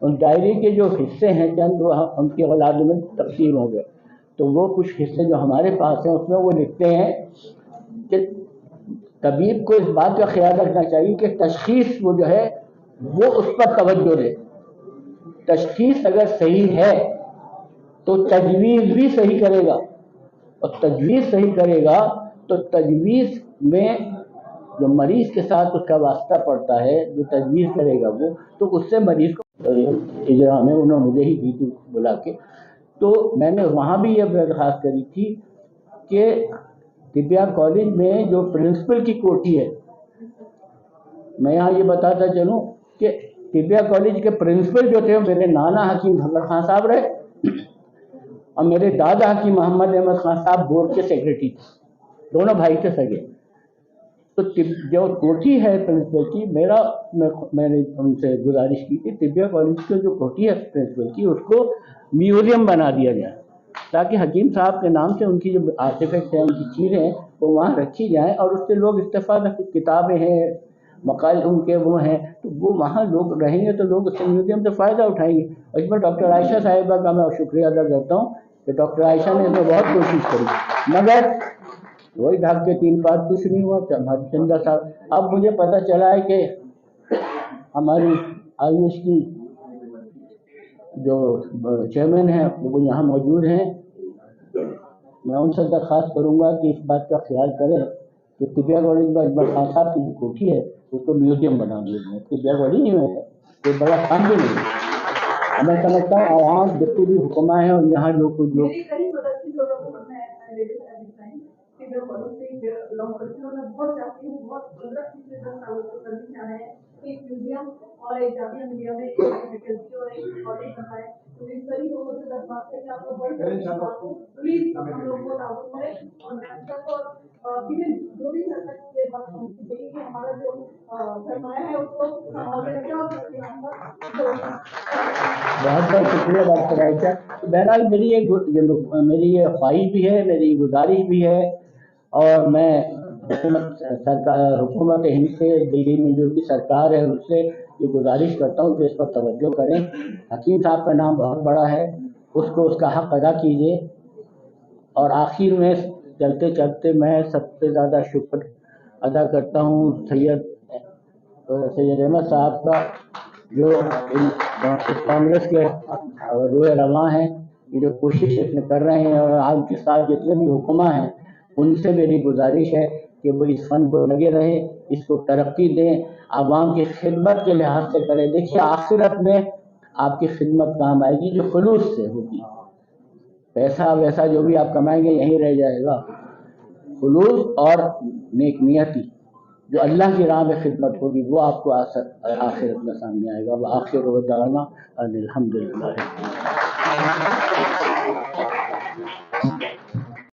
उन डायरी के जो हिस्से हैं चंद वो उनके औलाद में तकसीम हो गए, तो वो कुछ हिस्से जो हमारे पास हैं उसमें वो लिखते हैं कि तबीब को इस बात का ख्याल रखना चाहिए कि तशखीस वो जो है वो उस पर तवज्जो दे। तशखीस अगर सही है तो तजवीज़ भी सही करेगा, और तजवीज़ सही करेगा तो तजवीज़ में जो मरीज़ के साथ उसका वास्ता पड़ता है, जो तजवीज़ करेगा वो, तो उससे मरीज़ को इजरा में उन्होंने मुझे ही दी थी बुला के। तो मैंने वहाँ भी ये दरख्वास्त करी थी कि तिबिया कॉलेज में जो प्रिंसिपल की कोठी है, मैं यहाँ ये बताता चलूँ कि तिबिया कॉलेज के प्रिंसिपल जो थे मेरे नाना हकीम भगत खान साहब रहे और मेरे दादा हकीम मोहम्मद अहमद खान साहब बोर्ड के सेक्रेटरी थे, दोनों भाई थे सगे। तो जो कोठी है प्रिंसिपल की, मैंने उनसे गुजारिश की थी तिबिया कॉलेज की जो कोठी है प्रिंसिपल की, उसको म्यूज़ियम बना दिया जाए ताकि हकीम साहब के नाम से उनकी जो आर्टिफैक्ट हैं, उनकी चीज़ें हैं, वो वहाँ रखी जाएँ और उससे लोग इस्तेफादा, किताबें हैं, मकाल उनके वो हैं, तो वो वहाँ लोग रहेंगे तो लोग उससे म्यूज़ियम से फ़ायदा उठाएंगे। और इसमें डॉक्टर आयशा साहिबा का मैं शुक्रिया अदा करता हूँ कि डॉक्टर आयशा ने इसमें बहुत कोशिश करी, मगर वही ढाक के 3 बात कुछ नहीं हुआ। चंदा साहब, अब मुझे पता चला है कि हमारी आयुष की जो चेयरमैन हैं वो यहाँ मौजूद हैं। मैं उनसे दरख्वास्त करूँगा कि इस बात का ख्याल करें कि तिबिया कॉलेज में अजमल खान साहब की जो कोठी है उसको म्यूज़ियम बना दिया। तिबिया कॉलेज में है, कोई बड़ा काम भी नहीं है। मैं समझता हूँ आवाम जितनी भी हुक्मा है और यहाँ लोग कुछ लोग एक म्यूजियम और एक जामिया मिलिया में एक फैकल्टी और एक कॉलेज बनाए। तो इन सभी लोगों से दरख्वास्त है कि आप लोग प्लीज हम लोग को ताउन करें और तक और विभिन्न 2-3 साल तक ये बात होनी चाहिए कि हमारा जो सरमाया है उसको और क्या हो सकते हैं। बहुत बहुत शुक्रिया डॉक्टर आयशा। बहरहाल मेरी ये ख्वाहिश भी है, मेरी गुजारिश भी है, और मैं सरकार हुकूमत हिंद से, दिल्ली में जो भी सरकार है उससे ये गुजारिश करता हूँ कि इस पर तवज्जो करें। हकीम साहब का नाम बहुत बड़ा है, उसको उसका हक़ अदा कीजिए। और आखिर में चलते चलते मैं सबसे ज़्यादा शुक्र अदा करता हूँ सैयद अहमद साहब का, जो कांग्रेस के रोए रवां हैं, ये जो कोशिश इसमें कर रहे हैं, और आपके साथ जितने भी हुक्मा हैं उनसे मेरी गुजारिश है कि वो इस फन को लगे रहे, इसको तरक्की दें, आवाम की खिदमत के लिहाज से करें। देखिए, आखिरत में आपकी खिदमत काम आएगी जो खुलूस से होगी। पैसा वैसा जो भी आप कमाएंगे यहीं रह जाएगा। खुलूस और नेक नियति जो अल्लाह की राह में खिदमत होगी वो आपको आखिरत में सामने आएगा। वह आखिर दाना अल्हम्दुलिल्लाह।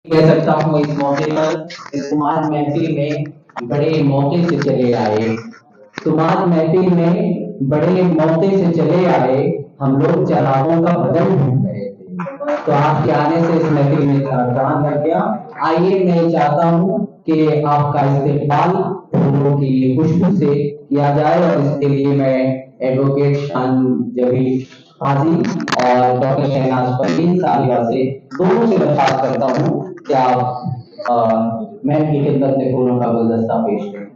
कह सकता हूँ इस मौके पर इस कुमार महफिल में बड़े मौके से चले आए, कुमार महफिल में बड़े मौके से चले आए, हम लोग चरागों का बदल ढूंढ रहे थे, तो आपके आने से इस महफिल में चांद लग गया। आइए, मैं चाहता हूँ कि आपका इस्तेकबाल फूलों की खुशबू से किया जाए, और इसके लिए मैं एडवोकेट शान जबीर हाजी और डॉक्टर शहनाज परवीन साहिबा से दोनों से दरख्वास्त करता हूँ कि आप मैम की खिदमत में फूलों का गुलदस्ता पेश करें।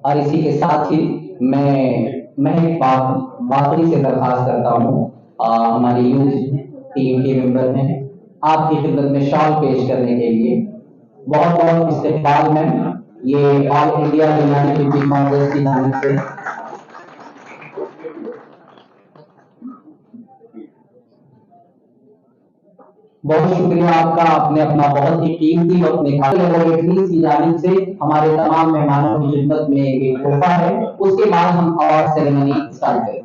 और इसी के साथ ही मैं एक बाकी से दरखास्त करता हूँ, हमारी यूथ टीम के मेंबर हैं, आपकी खिदमत में शॉल पेश करने के लिए। बहुत बहुत इस्तेमाल में ये ऑल इंडिया यूनाइटेड कांग्रेस की जानिब से बहुत शुक्रिया आपका। आपने अपना बहुत ही कीमती वक्त निकाला की जानिब से हमारे तमाम मेहमानों की खिदमत में एक तोहफा है। उसके बाद हम अवार्ड सेरेमनी स्टार्ट करें।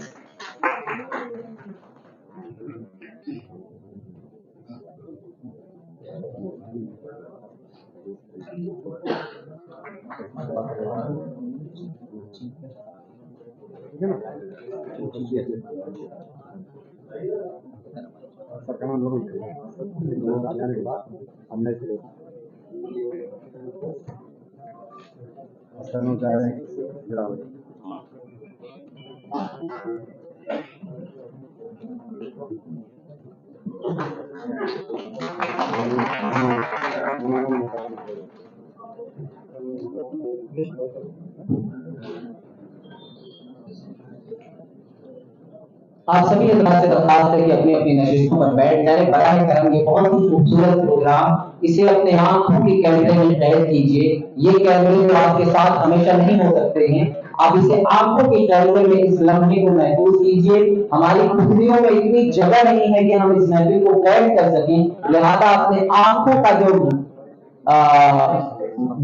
आप सभी से दरखास्त है कि अपनी अपनी नशिस्तों पर बैठ जाए। बराए करम ये बहुत ही खूबसूरत प्रोग्राम, इसे अपने आंखों की कैमरे में कैद कीजिए। ये कैमरे जो आपके साथ हमेशा नहीं हो सकते हैं, आप इसे आंखों की कैमरे में इस लम्हे को महसूस कीजिए। हमारी पृथ्वियों में इतनी जगह नहीं है कि हम इस महफिल को कैद कर सकें, लिहाजा अपने आंखों का जो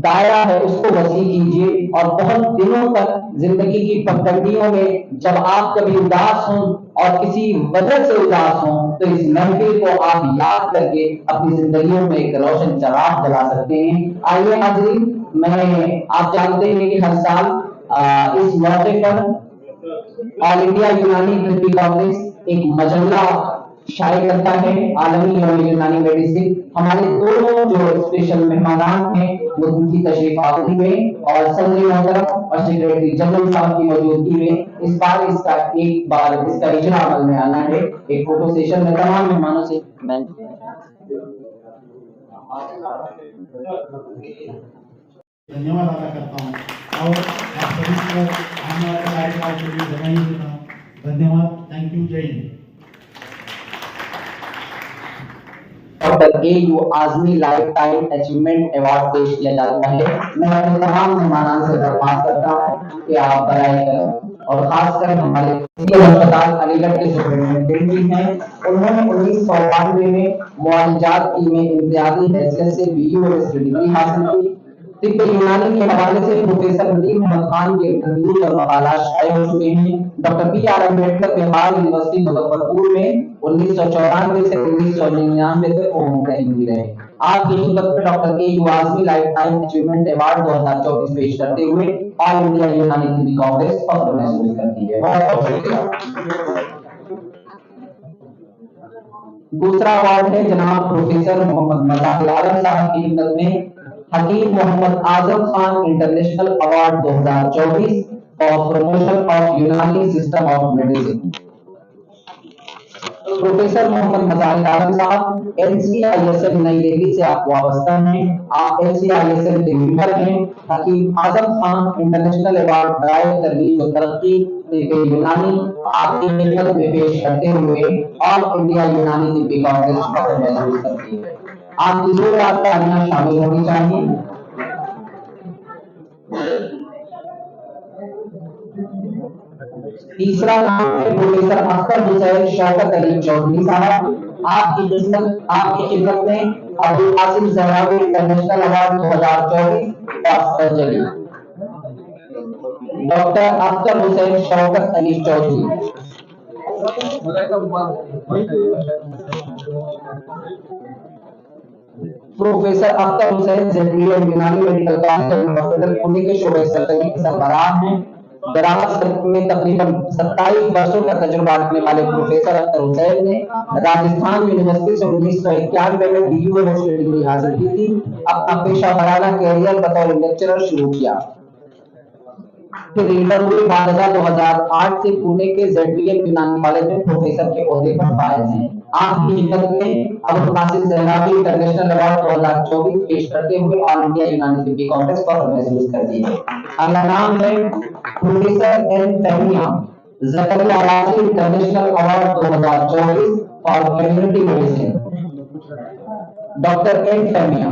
दायरा है उसको वसी कीजिए। और बहुत दिनों तक जिंदगी की पगडंडियों में जब आप कभी उदास हों और किसी वजह से उदास हों, तो इस महफिल को आप याद करके अपनी जिंदगियों में एक रोशन चिराग जला सकते हैं। आइए हाज़रीन, आप जानते हैं कि हर साल इस मौके पर ऑल इंडिया यूनानी कांग्रेस एक मजला शाये करता है, आलमी यूनानी मेडिसिन। हमारे दोनों जो स्पेशल मेहमान हैं वो उनकी तशरीफ आवरी में और सदर मोहतरम और सेक्रेटरी जनरल साहब की मौजूदगी में इस बार इसका इजरा अमल में आना है। एक फोटो सेशन में तमाम मेहमानों से धन्यवाद अदा करता हूँ और आप सभी को आने वाले कार्यक्रम के लिए बधाई देता हूँ। धन्यवाद, थैंक यू, जय Hind. Doctor AU Azmi life time achievement award पेश किया जाता है। मैं अपने तमाम मेहमानों से दरख्वास्त करता हूँ कि आप बराए करें और खासकर हमारे अस्पताल अलीगढ़ के सुपरिटेंडेंट भी हैं। उन्होंने 1992 में मुआवजात की में इम्तियाजी हैसियत से BUS डिग्री हासिल की। तिब्बे यूनानी के हवाले से प्रोफेसर नदीम अहमद खान के इंटरव्यू और मकालात शाये हो चुके हैं। Doctor BR Ambedkar Bihar university Muzaffarpur में 1994 से 1999 तक उन्होंने रहे। आपकी खिदमत में doctor AU Azmi life time achievement award 2024 पेश करते हुए ऑल इंडिया यूनानी कांग्रेस और महसूस करती है। बहुत शुक्रिया। दूसरा अवार्ड है जनाब प्रोफेसर मोहम्मद मज़ाहिर आलम साहब की खिदमत में हकीम Mohammad Azam Khan international award 2024 for promotion of Unani system of medicine. Professor Mohammad Mazahir Alam साहब NCISL नई दिल्ली से आप वाबस्ता हैं। आप NCISL के मेंबर हैं। हकीम आजम खान इंटरनेशनल अवार्ड बराए तरबियत और तरक्की यूनानी आपकी खिदमत में पेश करते हुए ऑल इंडिया यूनानी तिब्बी कांग्रेस को महसूस करती है। आपकी जोर तालियां शामिल होनी चाहिए। तीसरा नाम है प्रोफेसर अख्तर हुसैन शौकत अली चौधरी साहब। आपकी खिदमत में Abul Qasim Zahrawi international award 2024 for surgery. Doctor Akhtar Hussain Shaukat Ali Chaudhary. Professor Akhtar Hussain ज़हरीया Unani medical college hospital Pune के शोबे सर्जरी के सरबराह हैं। दराज में तकरीबन 27 वर्षों का तजुर्बा रखने वाले प्रोफेसर अख्तर हुसैन ने राजस्थान यूनिवर्सिटी से 1991 में BUS डिग्री हासिल की थी। अपना पेशा वराना कैरियर बतौर लेक्चरर शुरू किया। फिर इंटरव्यू बाद 2008 से पुणे के ZBM यूनानी कॉलेज में प्रोफेसर के ओहदे पर फायज हैं। आपकी खिदमत में अबुल कासिम ज़हरावी इंटरनेशनल अवार्ड 2024 पेश करते हुए ऑल इंडिया यूनानी तिब्बी कांग्रेस पर महसूस करती है। अगला नाम है professor N Tahmiya Zakariya Razi international award 2024 for community medicine. Doctor N Tahmiya.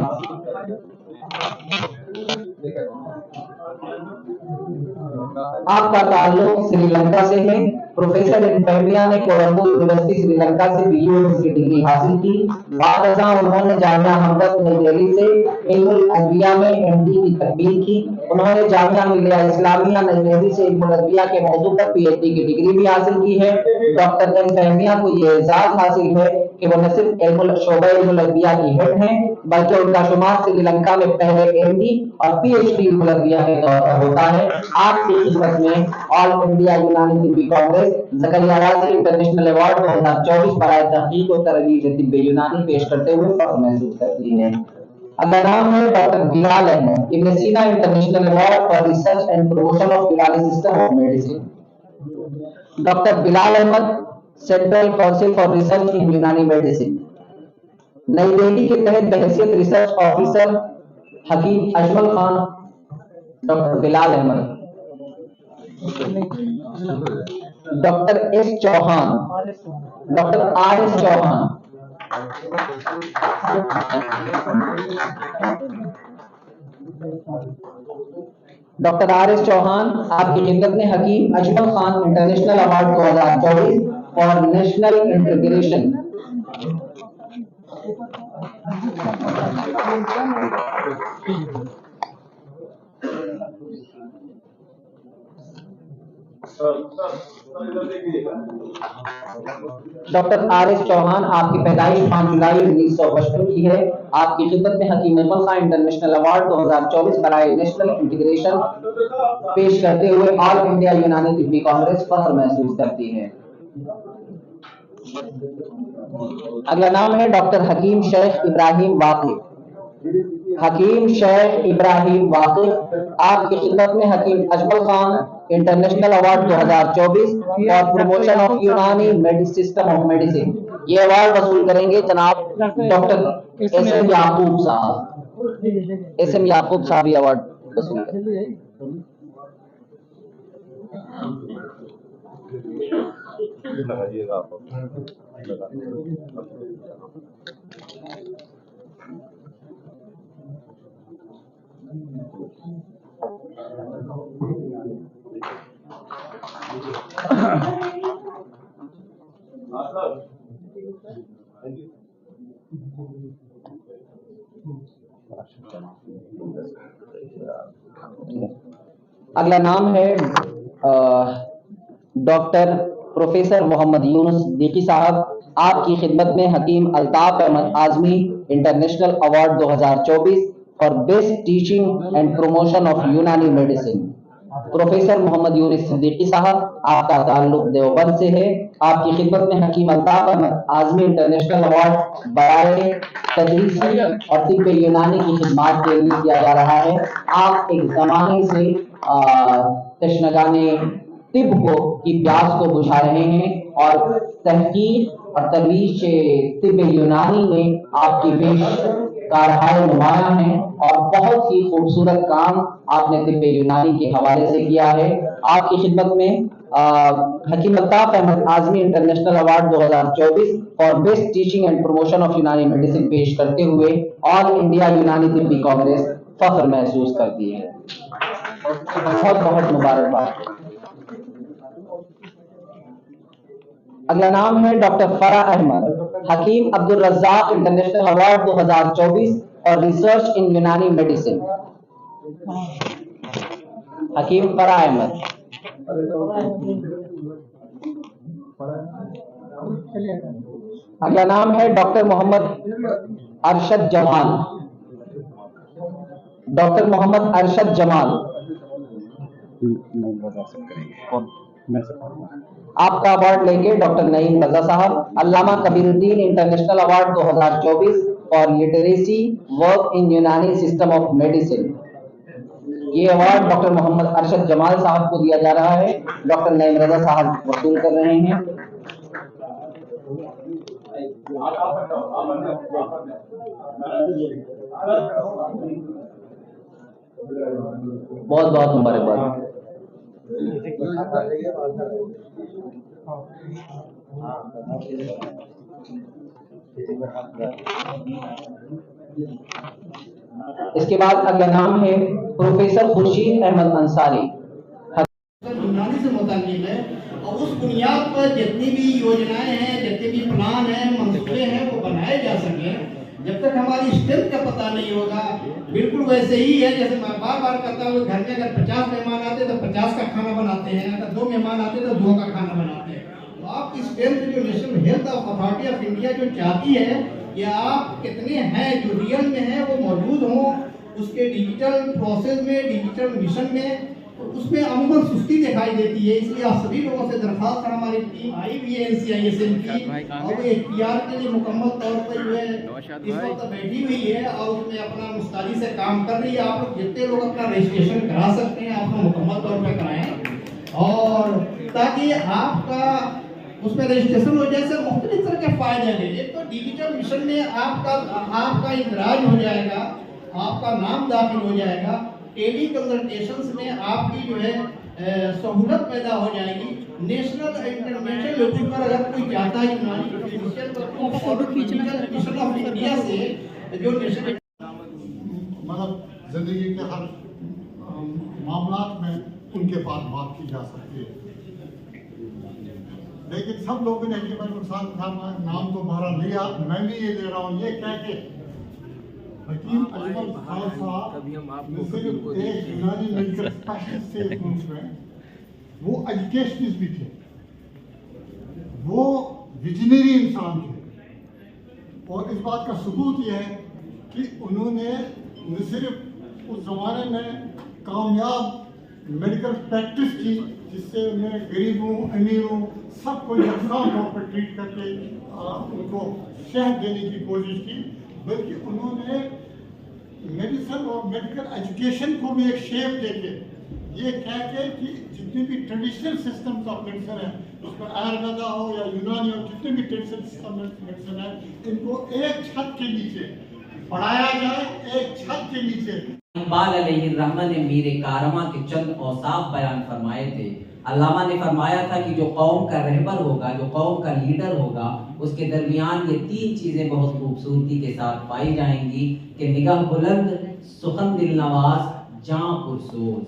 आपका ताल्लुक श्रीलंका से है। प्रोफेसर एंटोनिया ने कोलंबो यूनिवर्सिटी श्रीलंका से बीए की डिग्री हासिल की। बाद उन्होंने जामिया हमदर्द नई दिल्ली से इल्मुल अदविया में एमडी की तकमील की। उन्होंने जामिया मिलिया इस्लामिया नई दिल्ली से इल्मुल अदविया के मौजू पर पीएचडी की डिग्री भी हासिल की है। डॉक्टर एंटोनिया को ये एजाज हासिल है कि वो न सिर्फ शोबा इल्मुल अदविया की हेड हैं, बल्कि उनका शुमार श्रीलंका में पहले एमडी और पीएचडी इल्मुल अदविया के तौर पर होता है। आपकी खिदमत में ऑल इंडिया यूनानी तिब्बी कांग्रेस ज़करिया राज़ी इंटरनेशनल अवार्ड 2024 बराए तहकीक और तरजीह तिब्बे यूनानी पेश करते हुए फख्र महसूस करती है। अगला नाम है doctor Bilal Ahmad Ibn Sina international award for research and promotion of Unani system of medicine. Doctor Bilal Ahmad central council for research in Unani medicine नई दिल्ली के तहत बहैसियत रिसर्च ऑफिसर हकीम Ajmal Khan doctor Bilal Ahmad. Doctor S Chauhan doctor R S Chauhan. Doctor R S Chauhan आपकी खिदमत में हकीम Ajmal Khan international award 2024 for national integration. Doctor R S Chauhan आपकी पैदाइश 5 जुलाई 1955 की है। आपकी खिदमत में हकीम अजमल खान इंटरनेशनल अवार्ड 2024 बराए नेशनल इंटीग्रेशन पेश करते हुए ऑल इंडिया यूनानी तिब्बी कांग्रेस फख्र महसूस करती है। अगला नाम है डॉक्टर हकीम शेख इब्राहिम वाक़िफ़। हकीम शेख इब्राहिम वाक़िफ़ आपकी खिदमत में हकीम Ajmal Khan international award 2024 for promotion of Unani system of medicine. ये अवार्ड वसूल करेंगे जनाब डॉक्टर एस एम याकूब साहब। एस एम याकूब साहब ये अवार्ड वसूल करेंगे। अगला नाम है डॉक्टर प्रोफेसर मोहम्मद यूनुस सिद्दीकी साहब। आपकी खिदमत में हकीम Altaf Ahmad Azmi international award 2024 for best teaching and promotion of Unani medicine. Professor Mohammad Yunus Siddiqui साहब आपका ताल्लुक देवबंद से है। आपकी खिदमत में हकीम अल्ताफ अहमद आजमी इंटरनेशनल अवार्ड बराए तदरीसी और तिब्बे यूनानी की खिदमत के लिए दिया जा रहा है। आप एक ज़माने से तशनगाने तिब की प्यास को बुझा रहे हैं और तहकीक और तदरीस तिब यूनानी में आपकी बेशकारहाय नुमाया है और बहुत ही खूबसूरत काम आपने तिब यूनानी के हवाले से किया है। आपकी खिदमत में हकीम Altaf Ahmad Azmi international award 2024 for best teaching and promotion of Unani medicine पेश करते हुए ऑल इंडिया यूनानी तिब्बी कांग्रेस फख्र महसूस करती है। बहुत बहुत मुबारकबाद। अगला नाम है डॉक्टर फरा अहमद हकीम अब्दुल रज़्ज़ाक इंटरनेशनल अवार्ड 2024 और रिसर्च इन यूनानी मेडिसिन। हकीम फरा अहमद। अगला नाम है डॉक्टर मोहम्मद अरशद जमाल। डॉक्टर मोहम्मद अरशद जमाल आपका अवार्ड लेंगे डॉक्टर नईम रजा साहब। अल्लामा Kabiruddin international award 2024 for literacy work in Unani system of medicine. ये अवार्ड डॉक्टर मोहम्मद अरशद जमाल साहब को दिया जा रहा है। डॉक्टर नईम रजा साहब वसूल कर रहे हैं। बहुत बहुत मुबारकबाद। इसके बाद अगला नाम है प्रोफेसर खुर्शीद अहमद अंसारी। यूनानी से मुताल्लिक है और उस बुनियाद पर जितनी भी योजनाएं हैं, जितने भी प्लान हैं, मंसूबे हैं, वो बनाए जा सके। जब तक हमारी स्ट्रेंथ का पता नहीं होगा, बिल्कुल वैसे ही है जैसे मैं बार बार कहता हूँ, घर में अगर 50 मेहमान आते तो 50 का खाना बनाते हैं, अगर 2 मेहमान आते तो 2 का खाना बनाते हैं। तो आपकी स्ट्रेंथ जो national health authority of India जो चाहती है कि आप कितने हैं जो रियल में है वो मौजूद हों उसके डिजिटल प्रोसेस में, डिजिटल मिशन में, तो उसमें अमूमन सुस्ती दिखाई देती है। इसलिए आप सभी लोगों से दरखास्त है, हमारी टीम आई भी है NCISM की और वो एखतियार के लिए मुकम्मल तौर पर जो है इस वक्त बैठी हुई है और उसमें अपना मुस्तैदी से काम कर रही है। आप लोग जितने लोग अपना रजिस्ट्रेशन करा सकते हैं आप लोग मुकम्मल तौर पर कराएं और ताकि आपका उसमें रजिस्ट्रेशन हो जाए। मुख्तलिफ तरह के फायदे हैं। एक तो डिजिटल मिशन में आपका इंदराज हो जाएगा, आपका नाम दाखिल हो जाएगा, टेली कंसल्टेशंस में आपकी जो है सहूलत पैदा हो जाएगी। नेशनल इंटरनेशनल लेवल पर अगर कोई जाता है यूनानी मिशन ऑफ इंडिया से जो नेशनल मतलब जिंदगी के हर मामलात में उनके पास बात की जा सकती है, लेकिन सब लोगों ने नाम तो बहरा लिया, मैं भी ये ले रहा हूँ, ये कह के हकीम अजमल खान साहब सिर्फ एक यूनानी मेडिकल स्पेशलिस्ट थे उसमें, वो एजुकेशनिस्ट भी थे, वो विजनरी इंसान थे और इस बात का सबूत यह है कि उन्होंने न सिर्फ उस जमाने में कामयाब मेडिकल प्रैक्टिस की जिससे उन्हें गरीबों अमीरों सबको यकसां तौर पर ट्रीट करके उनको सेहत देने की कोशिश की, बल्कि उन्होंने मेडिसिन और मेडिकल एजुकेशन को भी एक शेप देके ये कह के कि जितने भी ट्रेडिशनल सिस्टम्स ऑफ मेडिसिन है, उसमें आयुर्वेदा हो या यूनानी हो, जितने भी ट्रेडिशनल सिस्टम मेडिसिन है, इनको एक छत के नीचे पढ़ाया जाए, एक छत के नीचे। इकबाल अलैहिर्रहमान ने मीर कारमा के चंद औसाफ बयान फरमाए थे। अल्लामा ने फरमाया था कि जो कौम का रहबर होगा, जो कौम का लीडर होगा, उसके दरमियान ये 3 चीजें बहुत खूबसूरती के साथ पाई जाएंगी कि निगाह बुलंद, सुखन दिल नवाज, जां पुरसोज।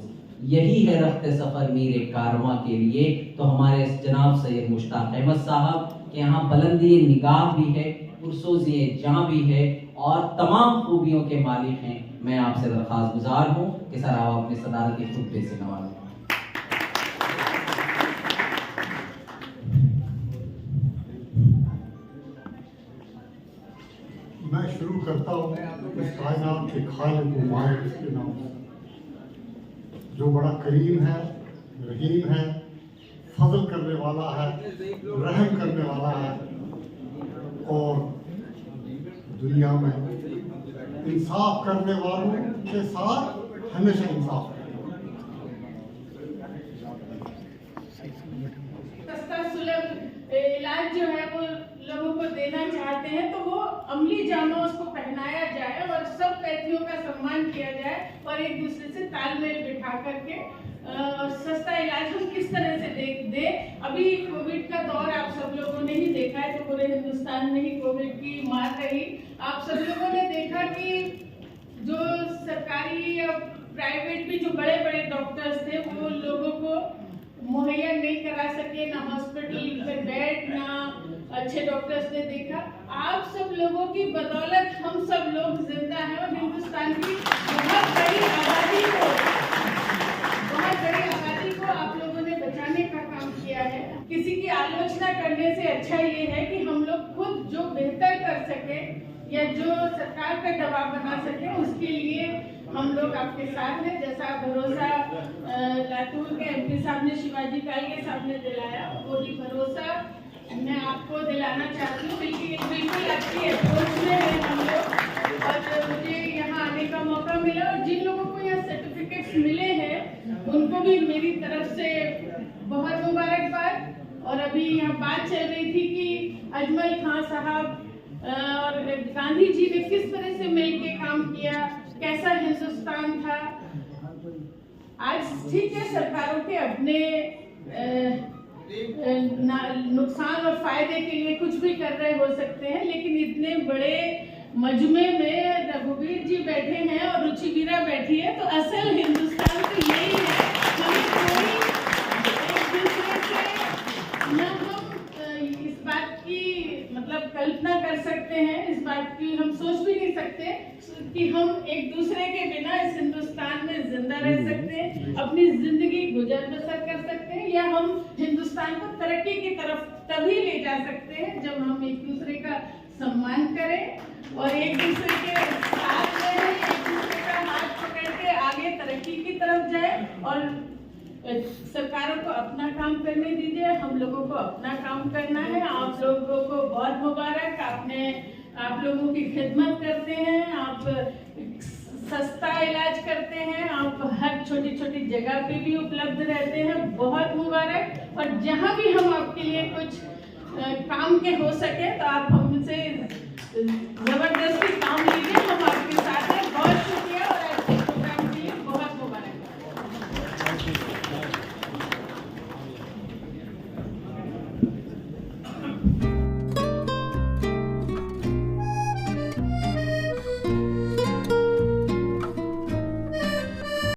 यही है रफ्ते सफर मीर कारमा के लिए। तो हमारे जनाब सैयद मुश्ताक अहमद साहब के यहाँ बुलंदी निगाह भी है, पुरसोज़ी जां भी है और तमाम खूबियों के मालिक हैं। मैं आपसे दरख्वास्त गुजार हूँ कि सर आप अपने सदारती खुतबे से नवाजें। मैं शुरू करता हूँ इस कायनात के खालिक व मालिक के नाम से, जो बड़ा करीम है, रहीम है, फजल करने वाला है, रहम करने वाला है और दुनिया में इंसाफ करने वालों के साथ हमेशा इंसाफ सस्ता सुलभ इलाज जो है वो लोगों को देना चाहते हैं, तो वो अमली जामा उसको पहनाया जाए और सब कैदियों का सम्मान किया जाए और एक दूसरे से तालमेल बिठा करके सस्ता इलाज हम किस तरह से दे। अभी कोविड का दौर आप सब लोगों ने ही देखा है, तो पूरे हिंदुस्तान में ही कोविड की मार रही। आप सब लोगों ने देखा कि जो सरकारी या प्राइवेट भी जो बड़े बड़े डॉक्टर्स थे वो लोगों को मुहैया नहीं करा सके, ना हॉस्पिटल में बेड, ना अच्छे डॉक्टर्स ने देखा। आप सब लोगों की बदौलत हम सब लोग जिंदा हैं और हिंदुस्तान की बहुत बड़ी आबादी को आप लोगों ने बचाने का काम किया है। किसी की आलोचना करने से अच्छा ये है कि हम लोग खुद जो बेहतर कर सके या जो सरकार का दबाव बना सके, उसके लिए हम लोग आपके साथ हैं। जैसा भरोसा लातूर के MP साहब ने, शिवाजी कालगे साहब ने दिलाया, वही भरोसा मैं आपको दिलाना चाहती हूँ। बिल्कुल अच्छी अप्रोच में है हम लोग और मुझे यहाँ आने का मौका मिला और जिन लोगों को यहाँ सर्टिफिकेट्स मिले हैं उनको भी मेरी तरफ से बहुत मुबारकबाद। और अभी यहाँ बात चल रही थी कि अजमल खान साहब और गांधी जी ने किस तरह से मिलके काम किया, कैसा हिंदुस्तान था। आज ठीक है, सरकारों के अपने नुकसान और फायदे के लिए कुछ भी कर रहे हो सकते हैं, लेकिन इतने बड़े मजमे में रघुवीर जी बैठे हैं और रुचिवीरा बैठी है, तो असल हिंदुस्तान तो यही है। हमें कोई एक दूसरे से न हम इस बात की मतलब कल्पना कर सकते हैं, इस बात की हम सोच भी नहीं सकते कि हम एक दूसरे के बिना इस हिंदुस्तान में जिंदा रह सकते हैं, अपनी जिंदगी गुजर बसर कर सकते हैं, या हम हिंदुस्तान को तरक्की की तरफ तभी ले जा सकते हैं जब हम एक दूसरे का सम्मान करें और एक दूसरे के साथ रहें, एक दूसरे का हाथ पकड़ के आगे तरक्की की तरफ जाए। और सरकारों को अपना काम करने दीजिए, हम लोगों को अपना काम करना है। आप लोगों को बहुत मुबारक, आप लोगों की खिदमत करते हैं, आप सस्ता इलाज करते हैं, आप हर छोटी छोटी जगह पे भी उपलब्ध रहते हैं, बहुत मुबारक। और जहाँ भी हम आपके लिए कुछ काम के हो सके तो आप हमसे जबरदस्ती काम लीजिए, हम आपके साथ हैं। बहुत शुक्रिया। और